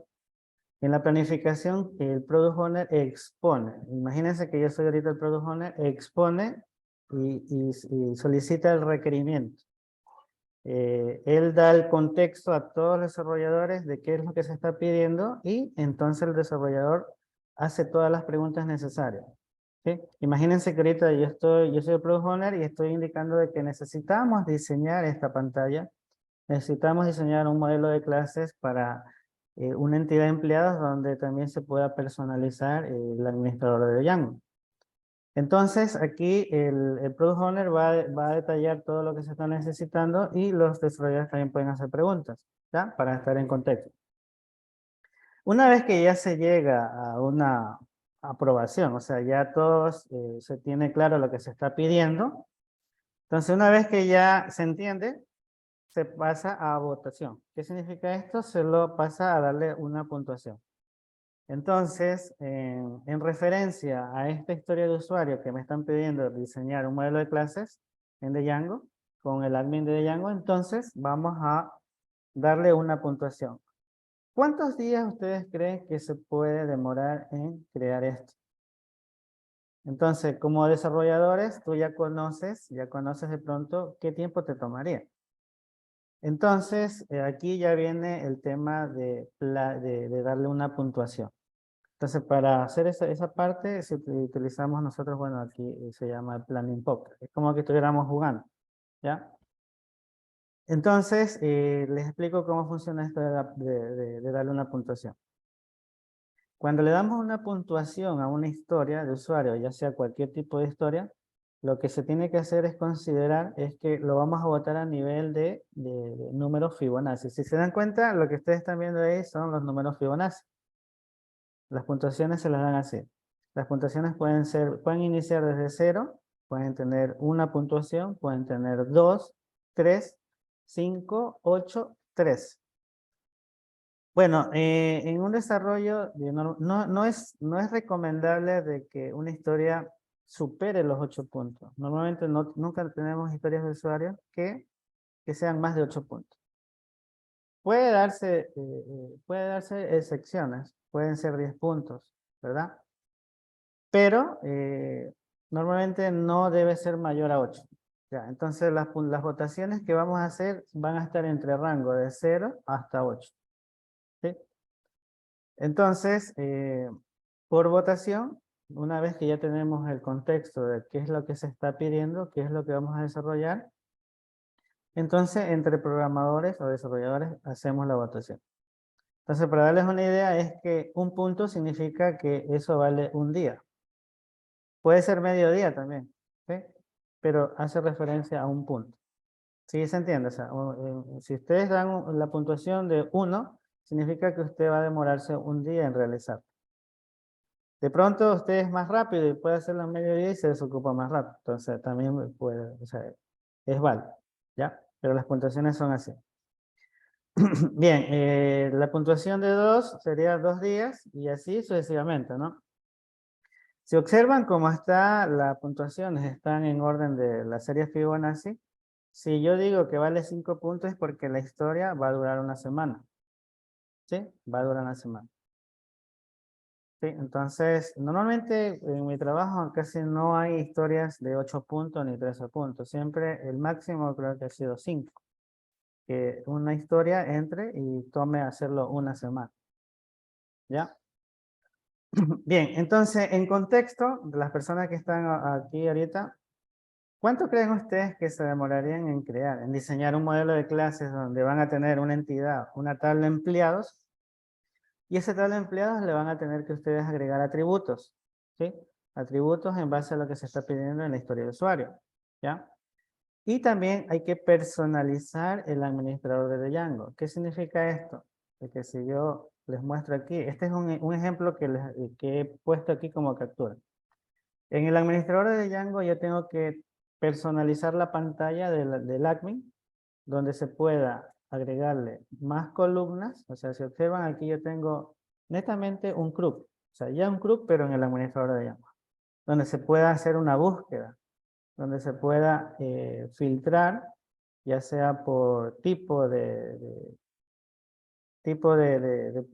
En la planificación el Product Owner expone. Imagínense que yo soy ahorita el Product Owner, expone y solicita el requerimiento. Él da el contexto a todos los desarrolladores de qué es lo que se está pidiendo y entonces el desarrollador hace todas las preguntas necesarias. ¿Sí? Imagínense que ahorita yo soy el Product Owner y estoy indicando de que necesitamos diseñar esta pantalla, necesitamos diseñar un modelo de clases para una entidad de empleados donde también se pueda personalizar el administrador de Django. Entonces, aquí el Product Owner va a detallar todo lo que se está necesitando y los desarrolladores también pueden hacer preguntas, ¿ya? Para estar en contexto. Una vez que ya se llega a una aprobación, o sea, ya todos se tiene claro lo que se está pidiendo, Entonces, una vez que ya se entiende, se pasa a votación. ¿Qué significa esto? Se lo pasa a darle una puntuación. Entonces, en referencia a esta historia de usuario que me están pidiendo diseñar un modelo de clases en Django, con el admin de Django, entonces vamos a darle una puntuación. ¿Cuántos días ustedes creen que se puede demorar en crear esto? Entonces, como desarrolladores, tú ya conoces de pronto qué tiempo te tomaría. Entonces, aquí ya viene el tema de darle una puntuación. Entonces, para hacer esa parte, si utilizamos nosotros, bueno, aquí se llama Planning Poker. Es como que estuviéramos jugando, ¿ya? Entonces, les explico cómo funciona esto de darle una puntuación. Cuando le damos una puntuación a una historia de usuario, ya sea cualquier tipo de historia, lo que se tiene que hacer es considerar es que lo vamos a votar a nivel de números Fibonacci. Si se dan cuenta, lo que ustedes están viendo ahí son los números Fibonacci. Las puntuaciones se las dan así. Las puntuaciones pueden iniciar desde 0, pueden tener una puntuación, pueden tener 2, 3, 5, 8, 3. Bueno, en un desarrollo, no es recomendable de que una historia supere los 8 puntos. Normalmente nunca tenemos historias de usuarios que sean más de 8 puntos. Puede darse excepciones, pueden ser 10 puntos, ¿verdad? Pero normalmente no debe ser mayor a 8. Ya, entonces las votaciones que vamos a hacer van a estar entre rango de 0 hasta 8. ¿Sí? Entonces, por votación, una vez que ya tenemos el contexto de qué es lo que se está pidiendo, qué es lo que vamos a desarrollar, entonces entre programadores o desarrolladores hacemos la votación. Entonces, para darles una idea, es que un punto significa que eso vale un día. Puede ser medio día también, ¿sí? Pero hace referencia a un punto. ¿Sí se entiende? O sea, si ustedes dan la puntuación de 1, significa que usted va a demorarse un día en realizar. De pronto usted es más rápido y puede hacerlo en medio día y se desocupa más rápido. Entonces también puede, o sea, es válido, ¿ya? Pero las puntuaciones son así. Bien, la puntuación de 2 sería 2 días y así sucesivamente, ¿no? Si observan cómo está las puntuaciones, están en orden de la serie Fibonacci. Si yo digo que vale 5 puntos es porque la historia va a durar una semana. ¿Sí? Va a durar una semana. ¿Sí? Entonces, normalmente en mi trabajo casi no hay historias de 8 puntos ni 13 puntos. Siempre el máximo creo que ha sido 5. Que una historia entre y tome hacerlo una semana. ¿Ya? Bien, entonces en contexto, de las personas que están aquí ahorita, ¿cuánto creen ustedes que se demorarían en crear, en diseñar un modelo de clases donde van a tener una entidad, una tabla de empleados? Y esa tabla de empleados le van a tener que ustedes agregar atributos, ¿sí? Atributos en base a lo que se está pidiendo en la historia de usuario, ¿ya? Y también hay que personalizar el administrador de Django. ¿Qué significa esto? De que si yo les muestro aquí, este es un ejemplo que he puesto aquí como captura. En el administrador de Django yo tengo que personalizar la pantalla del admin, donde se pueda agregarle más columnas. O sea, si observan aquí yo tengo netamente un group. O sea, ya un group, pero en el administrador de Django. Donde se pueda hacer una búsqueda. Donde se pueda filtrar, ya sea por tipo de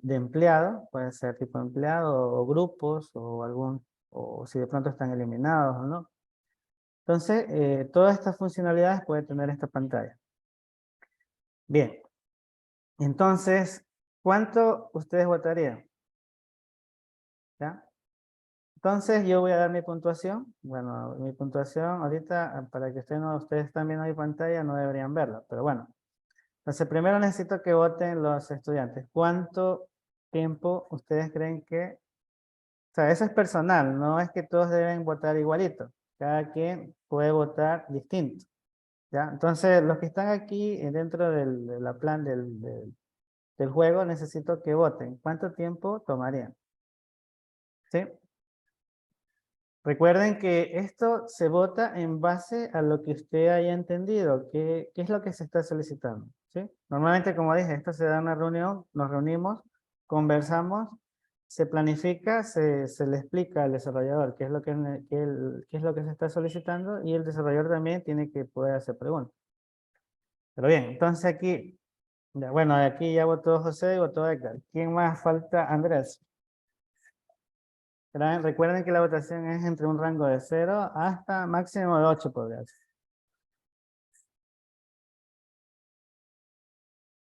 empleado. Puede ser tipo de empleado o grupos o si de pronto están eliminados o no. Entonces, todas estas funcionalidades puede tener esta pantalla. Bien, entonces, ¿cuánto ustedes votarían? ¿Ya? Entonces, yo voy a dar mi puntuación. Bueno, mi puntuación ahorita, para que ustedes están viendo mi pantalla, no deberían verla, pero bueno. Entonces, primero necesito que voten los estudiantes. ¿Cuánto tiempo ustedes creen que... O sea, eso es personal, no es que todos deben votar igualito. Cada quien puede votar distinto. ¿Ya? Entonces, los que están aquí dentro de la plan del juego, necesito que voten. ¿Cuánto tiempo tomarían? ¿Sí? Recuerden que esto se vota en base a lo que usted haya entendido, qué es lo que se está solicitando, ¿sí? Normalmente, como dije, esto se da en una reunión, nos reunimos, conversamos, se planifica, se le explica al desarrollador qué es lo qué es lo que se está solicitando y el desarrollador también tiene que poder hacer preguntas. Pero bien, entonces aquí, bueno, aquí ya votó José y votó Edgar. ¿Quién más falta? Andrés. Recuerden que la votación es entre un rango de 0 hasta máximo de 8 podría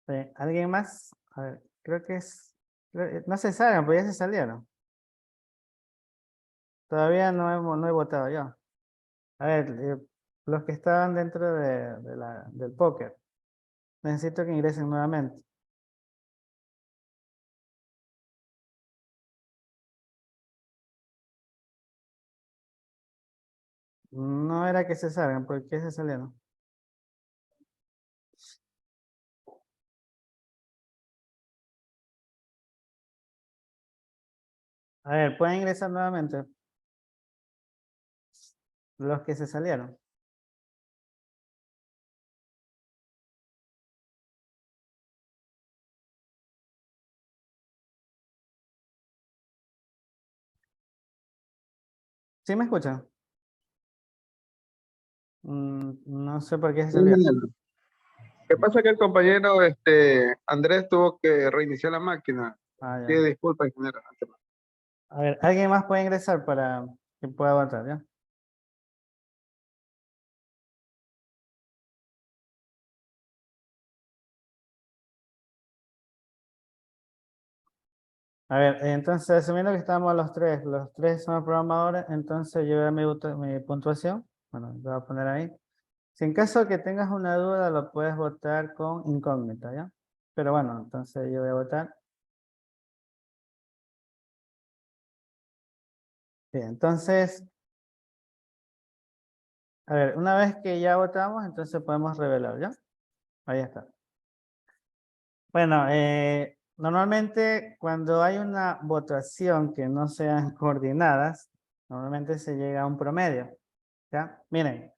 ser. ¿Alguien más? A ver, creo que es... no se salgan, pues ya se salieron. Todavía no he votado yo. A ver, los que estaban dentro del póker. Necesito que ingresen nuevamente. No era que se salgan, ¿por qué se salieron? A ver, pueden ingresar nuevamente. Los que se salieron. ¿Sí me escuchan? No sé por qué se Sí, salieron. Miguel. ¿Qué pasa? Que el compañero Andrés tuvo que reiniciar la máquina. Ah, ya. Pide disculpas, ingeniero. A ver, ¿alguien más puede ingresar para que pueda votar, ya? A ver, entonces, asumiendo que estamos los tres somos programadores, entonces yo voy a mi puntuación. Bueno, lo voy a poner ahí. Si en caso que tengas una duda, lo puedes votar con incógnita, ¿ya? Pero bueno, entonces yo voy a votar. Bien, entonces, a ver, una vez que ya votamos, entonces podemos revelar, ¿ya? Ahí está. Bueno, normalmente cuando hay una votación que no sean coordinadas, normalmente se llega a un promedio, ¿ya? Miren,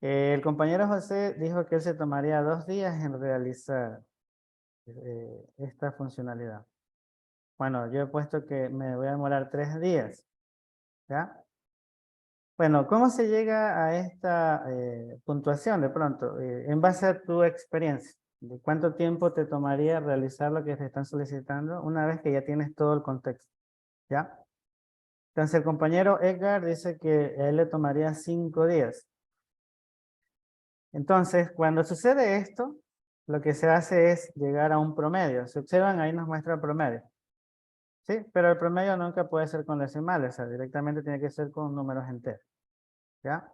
el compañero José dijo que él se tomaría 2 días en realizar esta funcionalidad. Bueno, yo he puesto que me voy a demorar 3 días, ¿ya? Bueno, ¿cómo se llega a esta puntuación de pronto? En base a tu experiencia, ¿de cuánto tiempo te tomaría realizar lo que te están solicitando una vez que ya tienes todo el contexto? ¿Ya? Entonces el compañero Edgar dice que a él le tomaría 5 días. Entonces, cuando sucede esto, lo que se hace es llegar a un promedio. Si observan, ahí nos muestra el promedio. ¿Sí? Pero el promedio nunca puede ser con decimales, o sea, directamente tiene que ser con números enteros. ¿Ya?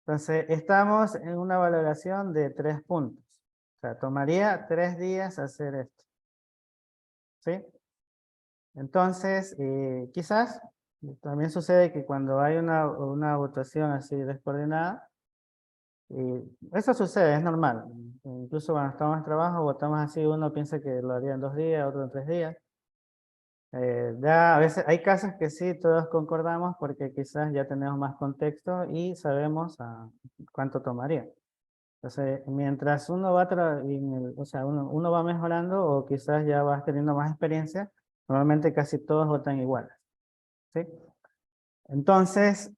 Entonces, estamos en una valoración de 3 puntos. O sea, tomaría 3 días hacer esto. ¿Sí? Entonces, quizás también sucede que cuando hay una votación así descoordinada, eso sucede, es normal. Incluso cuando estamos en trabajo, votamos así, uno piensa que lo haría en 2 días, otro en 3 días. Ya a veces hay casos que sí, todos concordamos porque quizás ya tenemos más contexto y sabemos cuánto tomaría. Entonces, mientras uno va, o sea, uno va mejorando o quizás ya vas teniendo más experiencia, normalmente casi todos votan igual. ¿Sí? Entonces,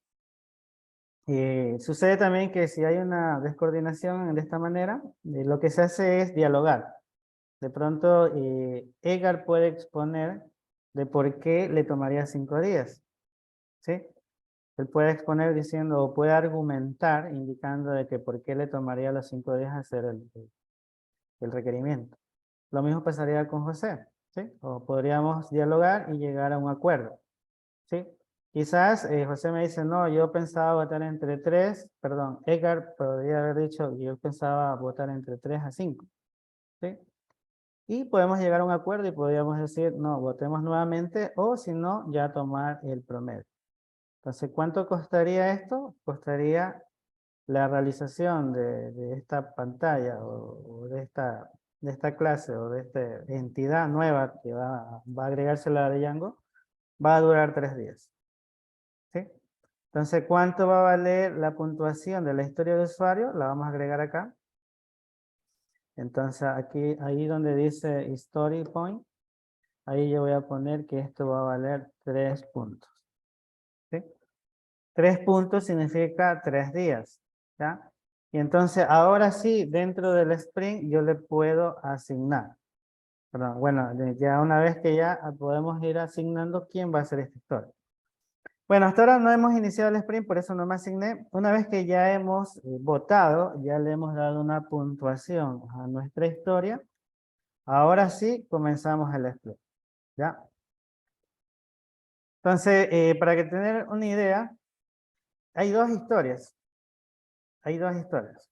sucede también que si hay una descoordinación de esta manera, lo que se hace es dialogar. De pronto, Edgar puede exponer de por qué le tomaría 5 días. ¿Sí? Él puede exponer diciendo o puede argumentar indicando de que por qué le tomaría los 5 días hacer el requerimiento. Lo mismo pasaría con José, ¿sí? O podríamos dialogar y llegar a un acuerdo, ¿sí? Quizás José me dice, no, yo pensaba votar entre 3, perdón, Edgar podría haber dicho, yo pensaba votar entre 3 a 5, ¿sí? Y podemos llegar a un acuerdo y podríamos decir, no, votemos nuevamente o si no, ya tomar el promedio. Entonces, ¿cuánto costaría esto? Costaría la realización de esta pantalla o de esta clase o de esta entidad nueva que va a agregarse a la de Django, va a durar 3 días. ¿Sí? Entonces, ¿cuánto va a valer la puntuación de la historia de usuario? La vamos a agregar acá. Entonces, aquí, ahí donde dice Story Point, ahí yo voy a poner que esto va a valer 3 puntos. ¿Sí? 3 puntos significa 3 días. ¿Ya? Y entonces, ahora sí, dentro del sprint, yo le puedo asignar. Perdón, bueno, ya una vez que ya podemos ir asignando quién va a hacer esta historia. Bueno, hasta ahora no hemos iniciado el sprint, por eso no me asigné. Una vez que ya hemos votado, ya le hemos dado una puntuación a nuestra historia, ahora sí comenzamos el sprint. ¿Ya? Entonces, para que tener una idea, hay 2 historias. Hay 2 historias.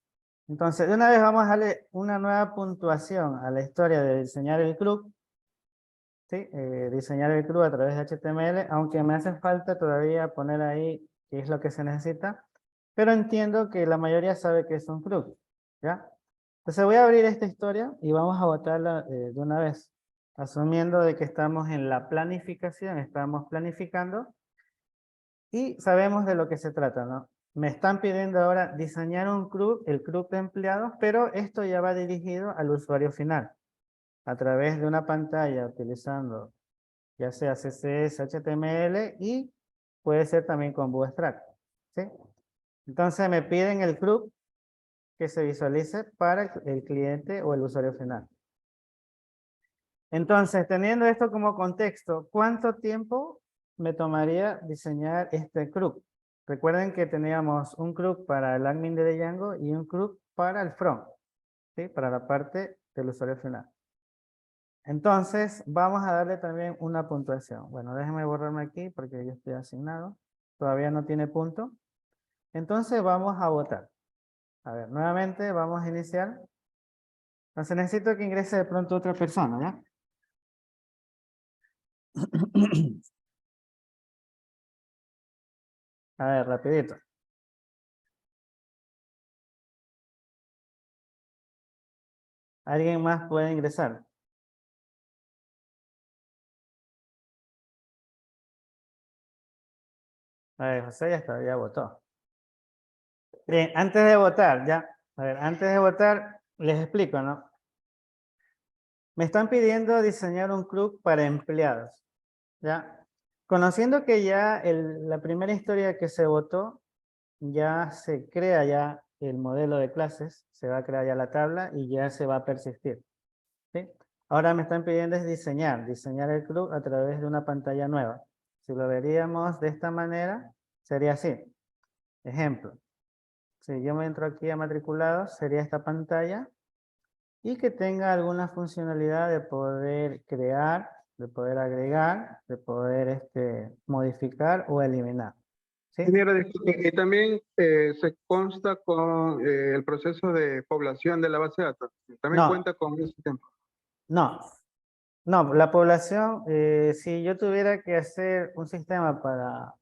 Entonces, de una vez vamos a darle una nueva puntuación a la historia de diseñar el club. ¿Sí? Diseñar el club a través de HTML, aunque me hace falta todavía poner ahí qué es lo que se necesita, pero entiendo que la mayoría sabe que es un club, ¿ya? Entonces voy a abrir esta historia y vamos a botarla de una vez, asumiendo de que estamos en la planificación, estamos planificando y sabemos de lo que se trata, ¿no? Me están pidiendo ahora diseñar un club, el club de empleados, pero esto ya va dirigido al usuario final, a través de una pantalla utilizando ya sea CSS, HTML y puede ser también con Bootstrap. ¿Sí? Entonces me piden el club que se visualice para el cliente o el usuario final. Entonces, teniendo esto como contexto, ¿cuánto tiempo me tomaría diseñar este club? Recuerden que teníamos un club para el admin de Django y un club para el front, ¿sí? Para la parte del usuario final. Entonces, vamos a darle también una puntuación. Bueno, déjenme borrarme aquí porque yo estoy asignado. Todavía no tiene punto. Entonces, vamos a votar. A ver, nuevamente vamos a iniciar. Entonces, necesito que ingrese de pronto otra persona, ¿ya? A ver, rapidito. ¿Alguien más puede ingresar? A ver, José ya está, ya votó. Bien, antes de votar, ya. A ver, antes de votar, les explico, ¿no? Me están pidiendo diseñar un club para empleados, ¿ya? Conociendo que ya la primera historia que se votó, ya se crea ya el modelo de clases, se va a crear ya la tabla y ya se va a persistir, ¿sí? Ahora me están pidiendo es diseñar el club a través de una pantalla nueva. Si lo veríamos de esta manera, sería así. Ejemplo, si yo me entro aquí a matriculados, sería esta pantalla y que tenga alguna funcionalidad de poder crear, de poder agregar, de poder modificar o eliminar. ¿Sí? Ingeniero, disculpe, y también se consta con el proceso de población de la base de datos. También No. cuenta con ese tiempo. No, no, la población, si yo tuviera que hacer un sistema para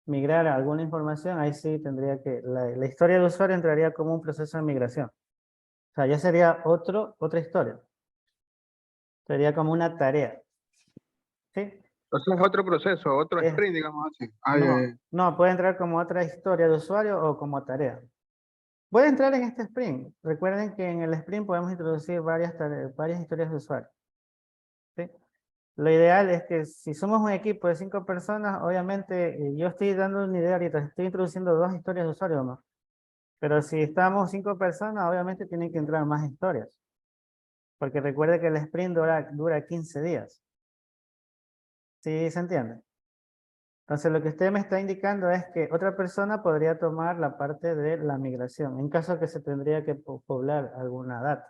migrar alguna información, ahí sí tendría que, la historia del usuario entraría como un proceso de migración. O sea, ya sería otra historia. Sería como una tarea. ¿Sí? Entonces es otro proceso, otro Es- sprint, digamos así. no, puede entrar como otra historia de usuario o como tarea. Puede entrar en este sprint. Recuerden que en el sprint podemos introducir varias historias de usuario. ¿Sí? Lo ideal es que si somos un equipo de 5 personas, obviamente yo estoy dando una idea ahorita, estoy introduciendo 2 historias de usuario más. Pero si estamos 5 personas, obviamente tienen que entrar más historias. Porque recuerde que el sprint dura 15 días. ¿Sí se entiende? Entonces lo que usted me está indicando es que otra persona podría tomar la parte de la migración, en caso que se tendría que poblar alguna data.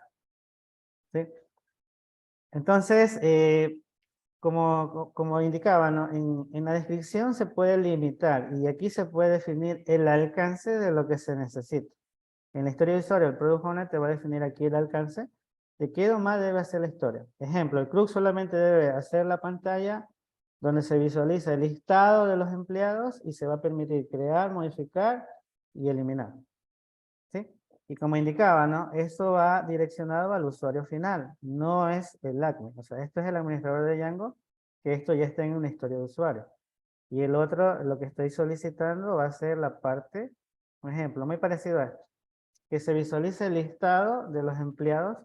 ¿Sí? Entonces, como indicaba, ¿no? En la descripción se puede limitar y aquí se puede definir el alcance de lo que se necesita. En la historia de usuario, el Product Owner te va a definir aquí el alcance de qué más debe hacer la historia. Ejemplo, el CRUD solamente debe hacer la pantalla donde se visualiza el listado de los empleados y se va a permitir crear, modificar y eliminar. ¿Sí? Y como indicaba, ¿no? Eso va direccionado al usuario final, no es el admin. O sea, esto es el administrador de Django, que esto ya está en una historia de usuario. Y el otro, lo que estoy solicitando va a ser la parte, un ejemplo, muy parecido a esto, que se visualice el listado de los empleados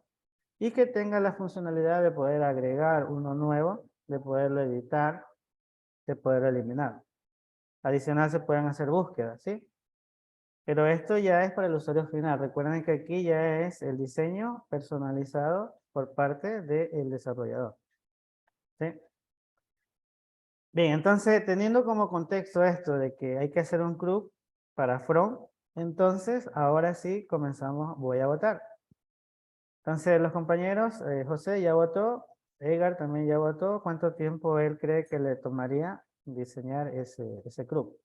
y que tenga la funcionalidad de poder agregar uno nuevo, de poderlo editar, de poderlo eliminar. Adicional se pueden hacer búsquedas, ¿sí? Pero esto ya es para el usuario final. Recuerden que aquí ya es el diseño personalizado por parte del desarrollador. ¿Sí? Bien, entonces teniendo como contexto esto de que hay que hacer un CRUD para front, entonces ahora sí comenzamos, voy a votar. Entonces los compañeros, José ya votó, Edgar también ya votó. ¿Cuánto tiempo él cree que le tomaría diseñar ese CRUD?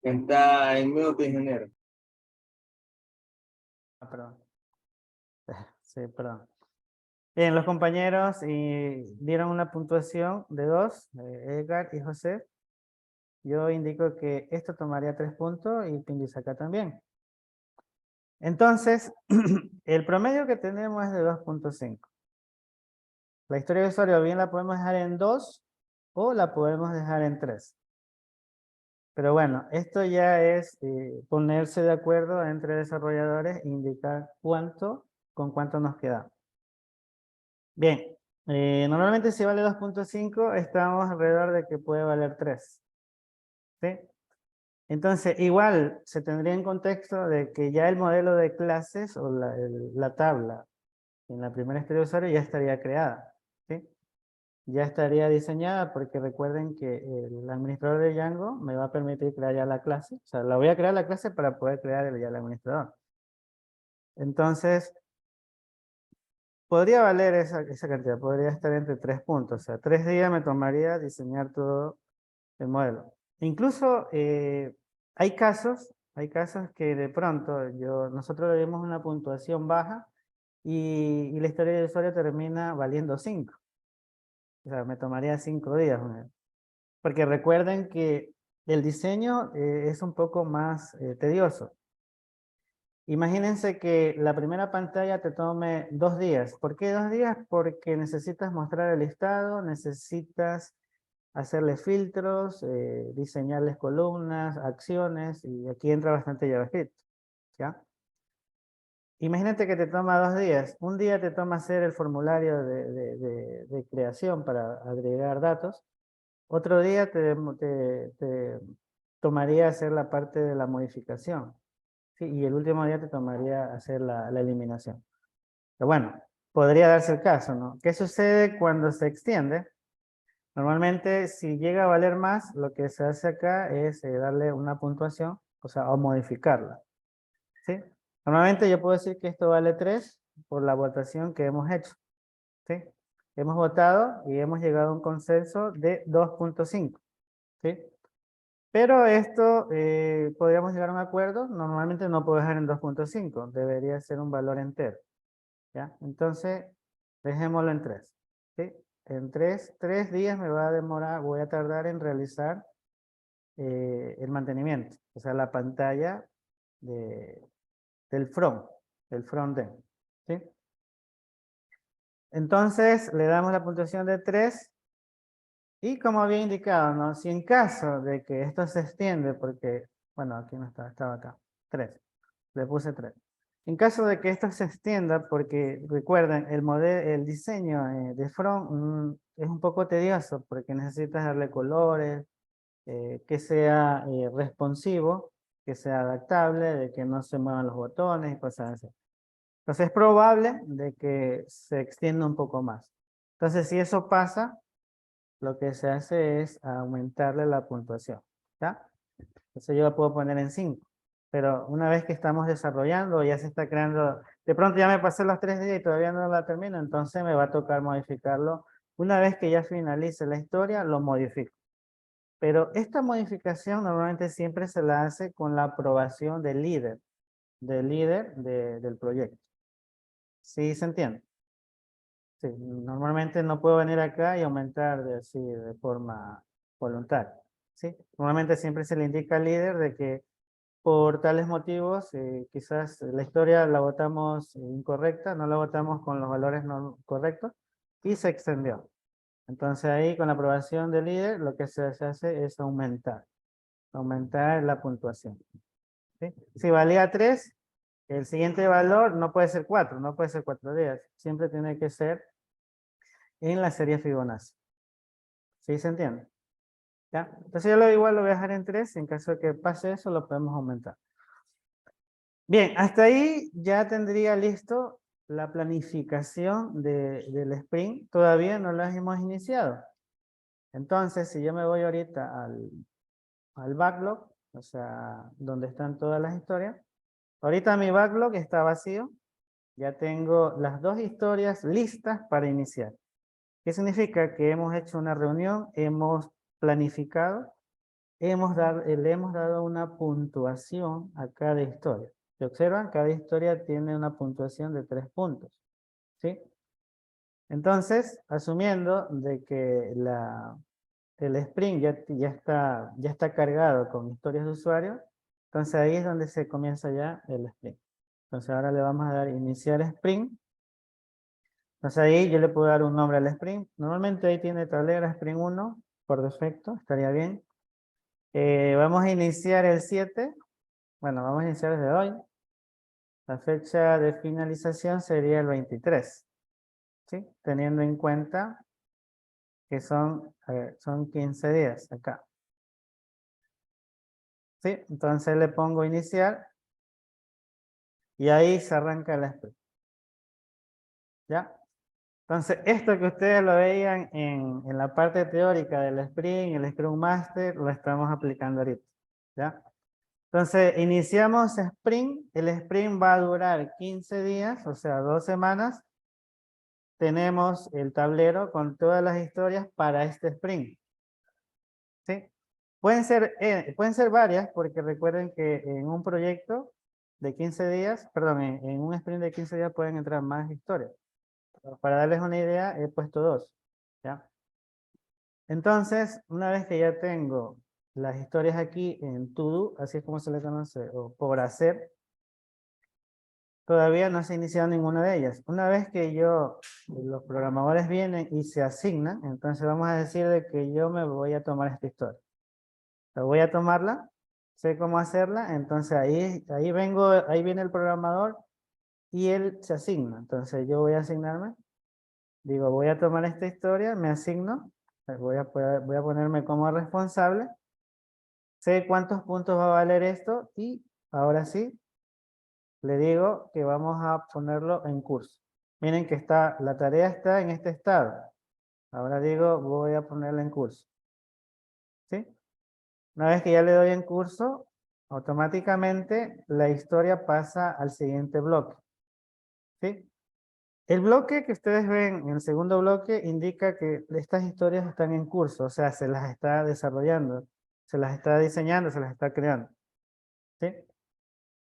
Está en minuto, ingeniero. Ah, perdón. Sí, perdón. Bien, los compañeros dieron una puntuación de 2, Edgar y José. Yo indico que esto tomaría 3 puntos y Pindisaca también. Entonces, el promedio que tenemos es de 2.5. La historia de usuario bien la podemos dejar en 2 o la podemos dejar en 3. Pero bueno, esto ya es ponerse de acuerdo entre desarrolladores e indicar con cuánto nos quedamos. Bien, normalmente si vale 2.5 estamos alrededor de que puede valer 3. ¿Sí? Entonces, igual se tendría en contexto de que ya el modelo de clases o la tabla en la primera historia de usuario ya estaría creada. ¿Sí? Ya estaría diseñada porque recuerden que el administrador de Django me va a permitir crear ya la clase. O sea, la voy a crear la clase para poder crear ya el administrador. Entonces, podría valer esa cantidad, podría estar entre 3 puntos. O sea, 3 días me tomaría diseñar todo el modelo. Incluso hay casos que de pronto nosotros le dimos una puntuación baja y la historia del usuario termina valiendo 5. O sea, me tomaría 5 días. Porque recuerden que el diseño es un poco más tedioso. Imagínense que la primera pantalla te tome 2 días. ¿Por qué 2 días? Porque necesitas mostrar el listado, necesitas hacerle filtros, diseñarles columnas, acciones, y aquí entra bastante JavaScript, ¿ya? Imagínate que te toma 2 días. Un día te toma hacer el formulario de creación para agregar datos. Otro día te tomaría hacer la parte de la modificación. ¿Sí? Y el último día te tomaría hacer la eliminación. Pero bueno, podría darse el caso, ¿no? ¿Qué sucede cuando se extiende? Normalmente, si llega a valer más, lo que se hace acá es darle una puntuación, o sea, o modificarla. ¿Sí? Normalmente yo puedo decir que esto vale 3 por la votación que hemos hecho. ¿Sí? Hemos votado y hemos llegado a un consenso de 2.5. ¿Sí? Pero esto podríamos llegar a un acuerdo. Normalmente no puedo dejar en 2.5. Debería ser un valor entero. ¿Ya? Entonces, dejémoslo en 3. ¿Sí? En 3 días me va a demorar, voy a tardar en realizar el mantenimiento. O sea, la pantalla del frontend. ¿Sí? Entonces, le damos la puntuación de 3. Y como había indicado, ¿no? Si en caso de que esto se extiende, porque, bueno, aquí no está, estaba acá, 3. Le puse 3. En caso de que esto se extienda, porque recuerden, el diseño de front es un poco tedioso, porque necesitas darle colores, que sea responsivo, que sea adaptable, de que no se muevan los botones y cosas así. Entonces es probable de que se extienda un poco más. Entonces si eso pasa, lo que se hace es aumentarle la puntuación. ¿Ya? Entonces yo la puedo poner en 5. Pero una vez que estamos desarrollando, ya se está creando, de pronto ya me pasé los 3 días y todavía no la termino, entonces me va a tocar modificarlo. Una vez que ya finalice la historia, lo modifico. Pero esta modificación normalmente siempre se la hace con la aprobación del líder del proyecto. ¿Sí se entiende? Sí, normalmente no puedo venir acá y aumentar así de forma voluntaria. ¿Sí? Normalmente siempre se le indica al líder de que por tales motivos, quizás la historia la votamos incorrecta, no la votamos con los valores no correctos y se extendió. Entonces ahí con la aprobación del líder lo que se hace es aumentar la puntuación. ¿Sí? Si valía 3, el siguiente valor no puede ser 4, no puede ser 4 días, siempre tiene que ser en la serie Fibonacci. ¿Sí se entiende? ¿Ya? Entonces yo igual lo voy a dejar en 3, en caso de que pase eso lo podemos aumentar. Bien, hasta ahí ya tendría listo la planificación del sprint. Todavía no la hemos iniciado. Entonces, si yo me voy ahorita al backlog, o sea, donde están todas las historias. Ahorita mi backlog está vacío. Ya tengo las 2 historias listas para iniciar. ¿Qué significa? Que hemos hecho una reunión, hemos planificado, le hemos dado una puntuación a cada historia. Si observan, cada historia tiene una puntuación de 3 puntos. ¿Sí? Entonces, asumiendo de que el sprint ya está cargado con historias de usuario, entonces ahí es donde se comienza ya el sprint. Entonces ahora le vamos a dar iniciar sprint. Entonces ahí yo le puedo dar un nombre al sprint. Normalmente ahí tiene tablera sprint 1 por defecto, estaría bien. Vamos a iniciar el 7. Bueno, vamos a iniciar desde hoy. La fecha de finalización sería el 23. ¿Sí? Teniendo en cuenta que son 15 días acá. ¿Sí? Entonces le pongo iniciar. Y ahí se arranca el sprint. ¿Ya? Entonces, esto que ustedes lo veían en la parte teórica del sprint, el Scrum Master, lo estamos aplicando ahorita. ¿Ya? Entonces, iniciamos sprint. El sprint va a durar 15 días, o sea, 2 semanas. Tenemos el tablero con todas las historias para este sprint. ¿Sí? Pueden ser varias, porque recuerden que en un proyecto de 15 días, perdón, en un sprint de 15 días pueden entrar más historias. Para darles una idea, he puesto 2. ¿Ya? Entonces, una vez que ya tengo las historias aquí en to do, así es como se le conoce, o por hacer, todavía no se ha iniciado ninguna de ellas. Una vez que los programadores vienen y se asignan, entonces vamos a decir de que yo me voy a tomar esta historia. La voy a tomarla, sé cómo hacerla, entonces ahí viene el programador y él se asigna. Entonces yo voy a asignarme, digo, voy a tomar esta historia, me asigno, voy a ponerme como responsable, sé cuántos puntos va a valer esto y ahora sí, le digo que vamos a ponerlo en curso. Miren que la tarea está en este estado. Ahora digo, voy a ponerla en curso. ¿Sí? Una vez que ya le doy en curso, automáticamente la historia pasa al siguiente bloque. ¿Sí? El bloque que ustedes ven en el segundo bloque indica que estas historias están en curso, o sea, se las está desarrollando, se las está diseñando, se las está creando. ¿Sí?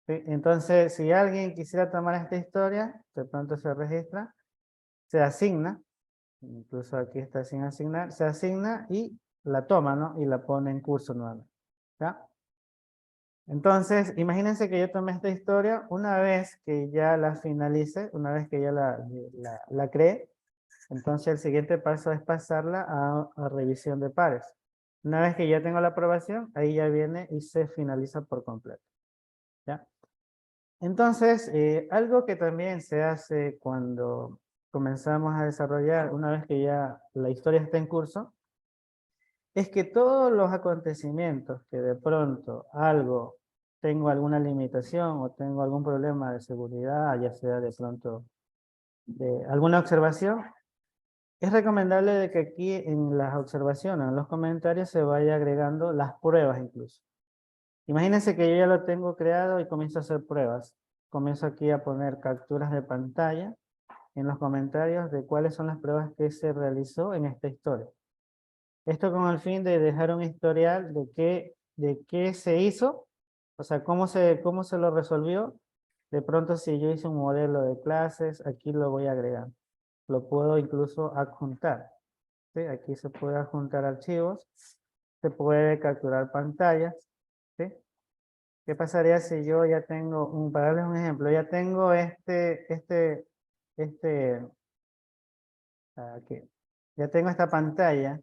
¿Sí? Entonces, si alguien quisiera tomar esta historia, de pronto se registra, se asigna, incluso aquí está sin asignar, se asigna y la toma, ¿no? Y la pone en curso nuevamente. ¿Ya? Entonces, imagínense que yo tomé esta historia, una vez que ya la finalice, una vez que ya la cree, entonces el siguiente paso es pasarla a revisión de pares. Una vez que ya tengo la aprobación, ahí ya viene y se finaliza por completo. ¿Ya? Entonces, algo que también se hace cuando comenzamos a desarrollar, una vez que ya la historia está en curso, es que todos los acontecimientos que de pronto tengo alguna limitación o tengo algún problema de seguridad, ya sea de pronto de alguna observación, es recomendable de que aquí en las observaciones, en los comentarios, se vaya agregando las pruebas incluso. Imagínense que yo ya lo tengo creado y comienzo a hacer pruebas. Comienzo aquí a poner capturas de pantalla en los comentarios de cuáles son las pruebas que se realizó en esta historia. Esto con el fin de dejar un historial de qué se hizo, o sea, cómo se lo resolvió. De pronto, si yo hice un modelo de clases, aquí lo voy a agregar. Lo puedo incluso adjuntar. ¿Sí? Aquí se puede adjuntar archivos, se puede capturar pantallas. ¿Sí? ¿Qué pasaría si yo ya tengo, para darles un ejemplo, ya tengo aquí, ya tengo esta pantalla,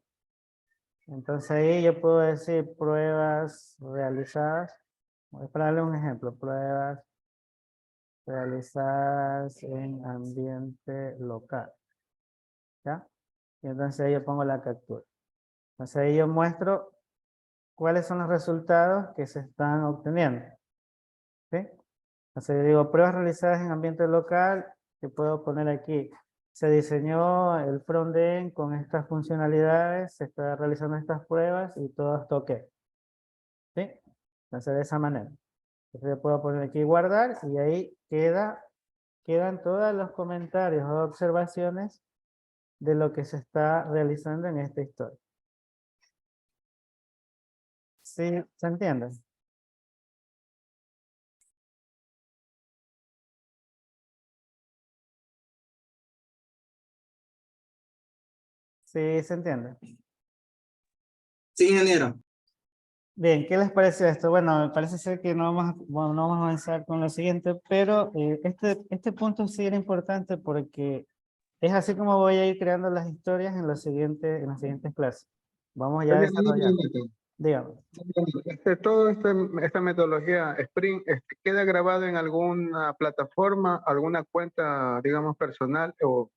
entonces ahí yo puedo decir pruebas realizadas, para darle un ejemplo, pruebas realizadas en ambiente local, ¿ya? Y entonces ahí yo pongo la captura. Entonces ahí yo muestro cuáles son los resultados que se están obteniendo, ¿sí? Entonces yo digo pruebas realizadas en ambiente local, que puedo poner aquí. Se diseñó el front-end con estas funcionalidades, se está realizando estas pruebas y todo está ok. ¿Sí? Entonces de esa manera. Entonces yo puedo poner aquí guardar y ahí quedan todos los comentarios o observaciones de lo que se está realizando en esta historia. ¿Sí? ¿Se entiende? Sí, se entiende. Sí, ingeniero. Bien, ¿qué les pareció esto? Bueno, me parece ser que no vamos a avanzar con lo siguiente, pero este punto sí era importante porque es así como voy a ir creando las historias en las siguientes clases. Vamos ya a Oye, no, desarrollar. no, no. Dígame. Esta metodología Spring queda grabado en alguna plataforma, alguna cuenta, digamos, personal o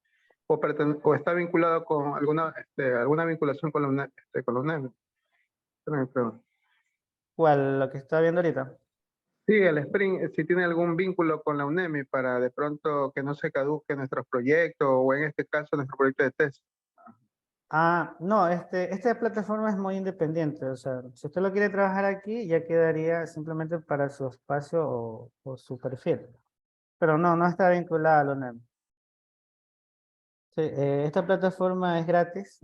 está vinculado con alguna vinculación con la UNED. Con la UNED. Esa es mi pregunta. ¿Cuál? Lo que está viendo ahorita. Sí, el Spring, si tiene algún vínculo con la UNEMI para de pronto que no se caduque nuestros proyectos o en este caso nuestro proyecto de tesis. Ah, no, esta plataforma es muy independiente. O sea, si usted lo quiere trabajar aquí, ya quedaría simplemente para su espacio o su perfil. Pero no está vinculada a la UNED. Sí, esta plataforma es gratis,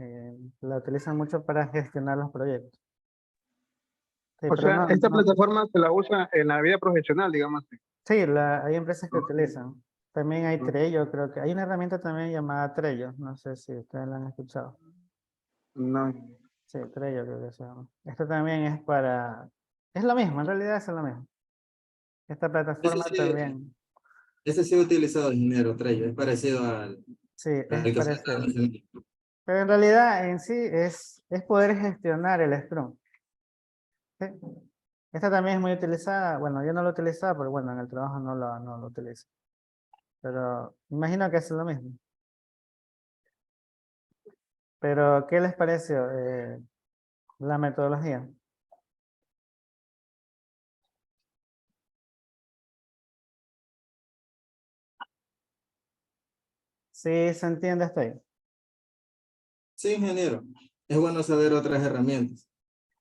la utilizan mucho para gestionar los proyectos. Sí, O pero sea, esta plataforma se la usa en la vida profesional, digamos así. sí, hay empresas que utilizan. También hay Trello, creo que hay una herramienta también llamada Trello, no sé si ustedes la han escuchado. No. Sí, Trello creo que se llama. Esto también es lo mismo, en realidad es lo mismo. Esta Ese plataforma sí, también, ese sí he utilizado, ingeniero Trello. Es parecido sí, al es que usted está parecido. mencionando. Pero en realidad en sí es poder gestionar el Scrum. ¿Sí? Esta también es muy utilizada, bueno, yo no lo utilizaba, pero bueno, en el trabajo no lo utilizo. Pero imagino que es lo mismo. Pero, ¿qué les pareció la metodología? Sí, se entiende hasta ahí. Sí, ingeniero. Es bueno saber otras herramientas.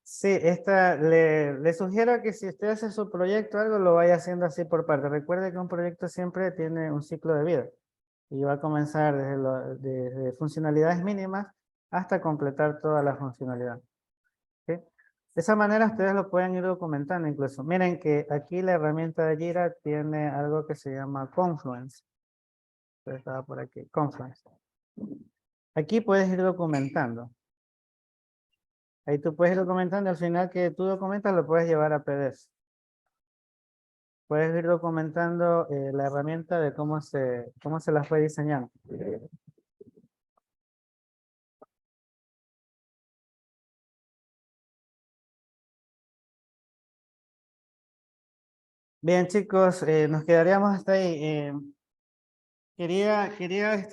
Sí, le sugiero que si usted hace su proyecto o algo, lo vaya haciendo así por parte. Recuerde que un proyecto siempre tiene un ciclo de vida y va a comenzar desde funcionalidades mínimas hasta completar toda la funcionalidad. ¿Sí? De esa manera ustedes lo pueden ir documentando incluso. Miren que aquí la herramienta de Jira tiene algo que se llama Confluence. Estaba por aquí, Confluence. Aquí puedes ir documentando. Ahí tú puedes ir documentando y al final que tú documentas lo puedes llevar a PDF. Puedes ir documentando la herramienta de cómo se la fue diseñando. Bien, chicos, nos quedaríamos hasta ahí. Quería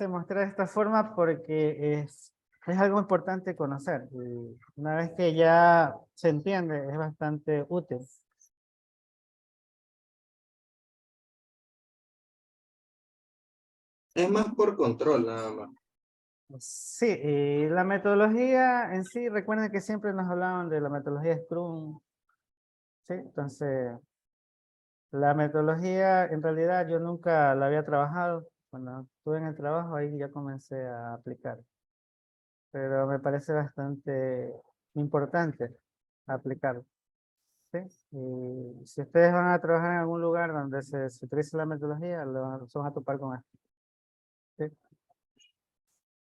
mostrar esta forma porque es algo importante conocer. Y una vez que ya se entiende, es bastante útil. Es más por control, nada más. Sí, y la metodología en sí, recuerden que siempre nos hablaban de la metodología Scrum. Sí, entonces la metodología en realidad yo nunca la había trabajado. Cuando estuve en el trabajo ahí ya comencé a aplicar. Pero me parece bastante importante aplicarlo. ¿Sí? Y si ustedes van a trabajar en algún lugar donde se utilice la metodología, se van a topar con esto. ¿Sí?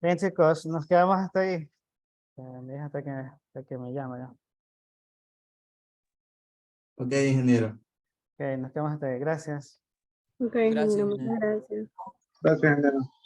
Bien, chicos, nos quedamos hasta ahí. Me deja hasta que me llama ya. Ok, ingeniero. Ok, nos quedamos hasta ahí. Gracias. Ok, Gracias, ingeniero, ingeniero. muchas gracias. Gracias, ingeniero.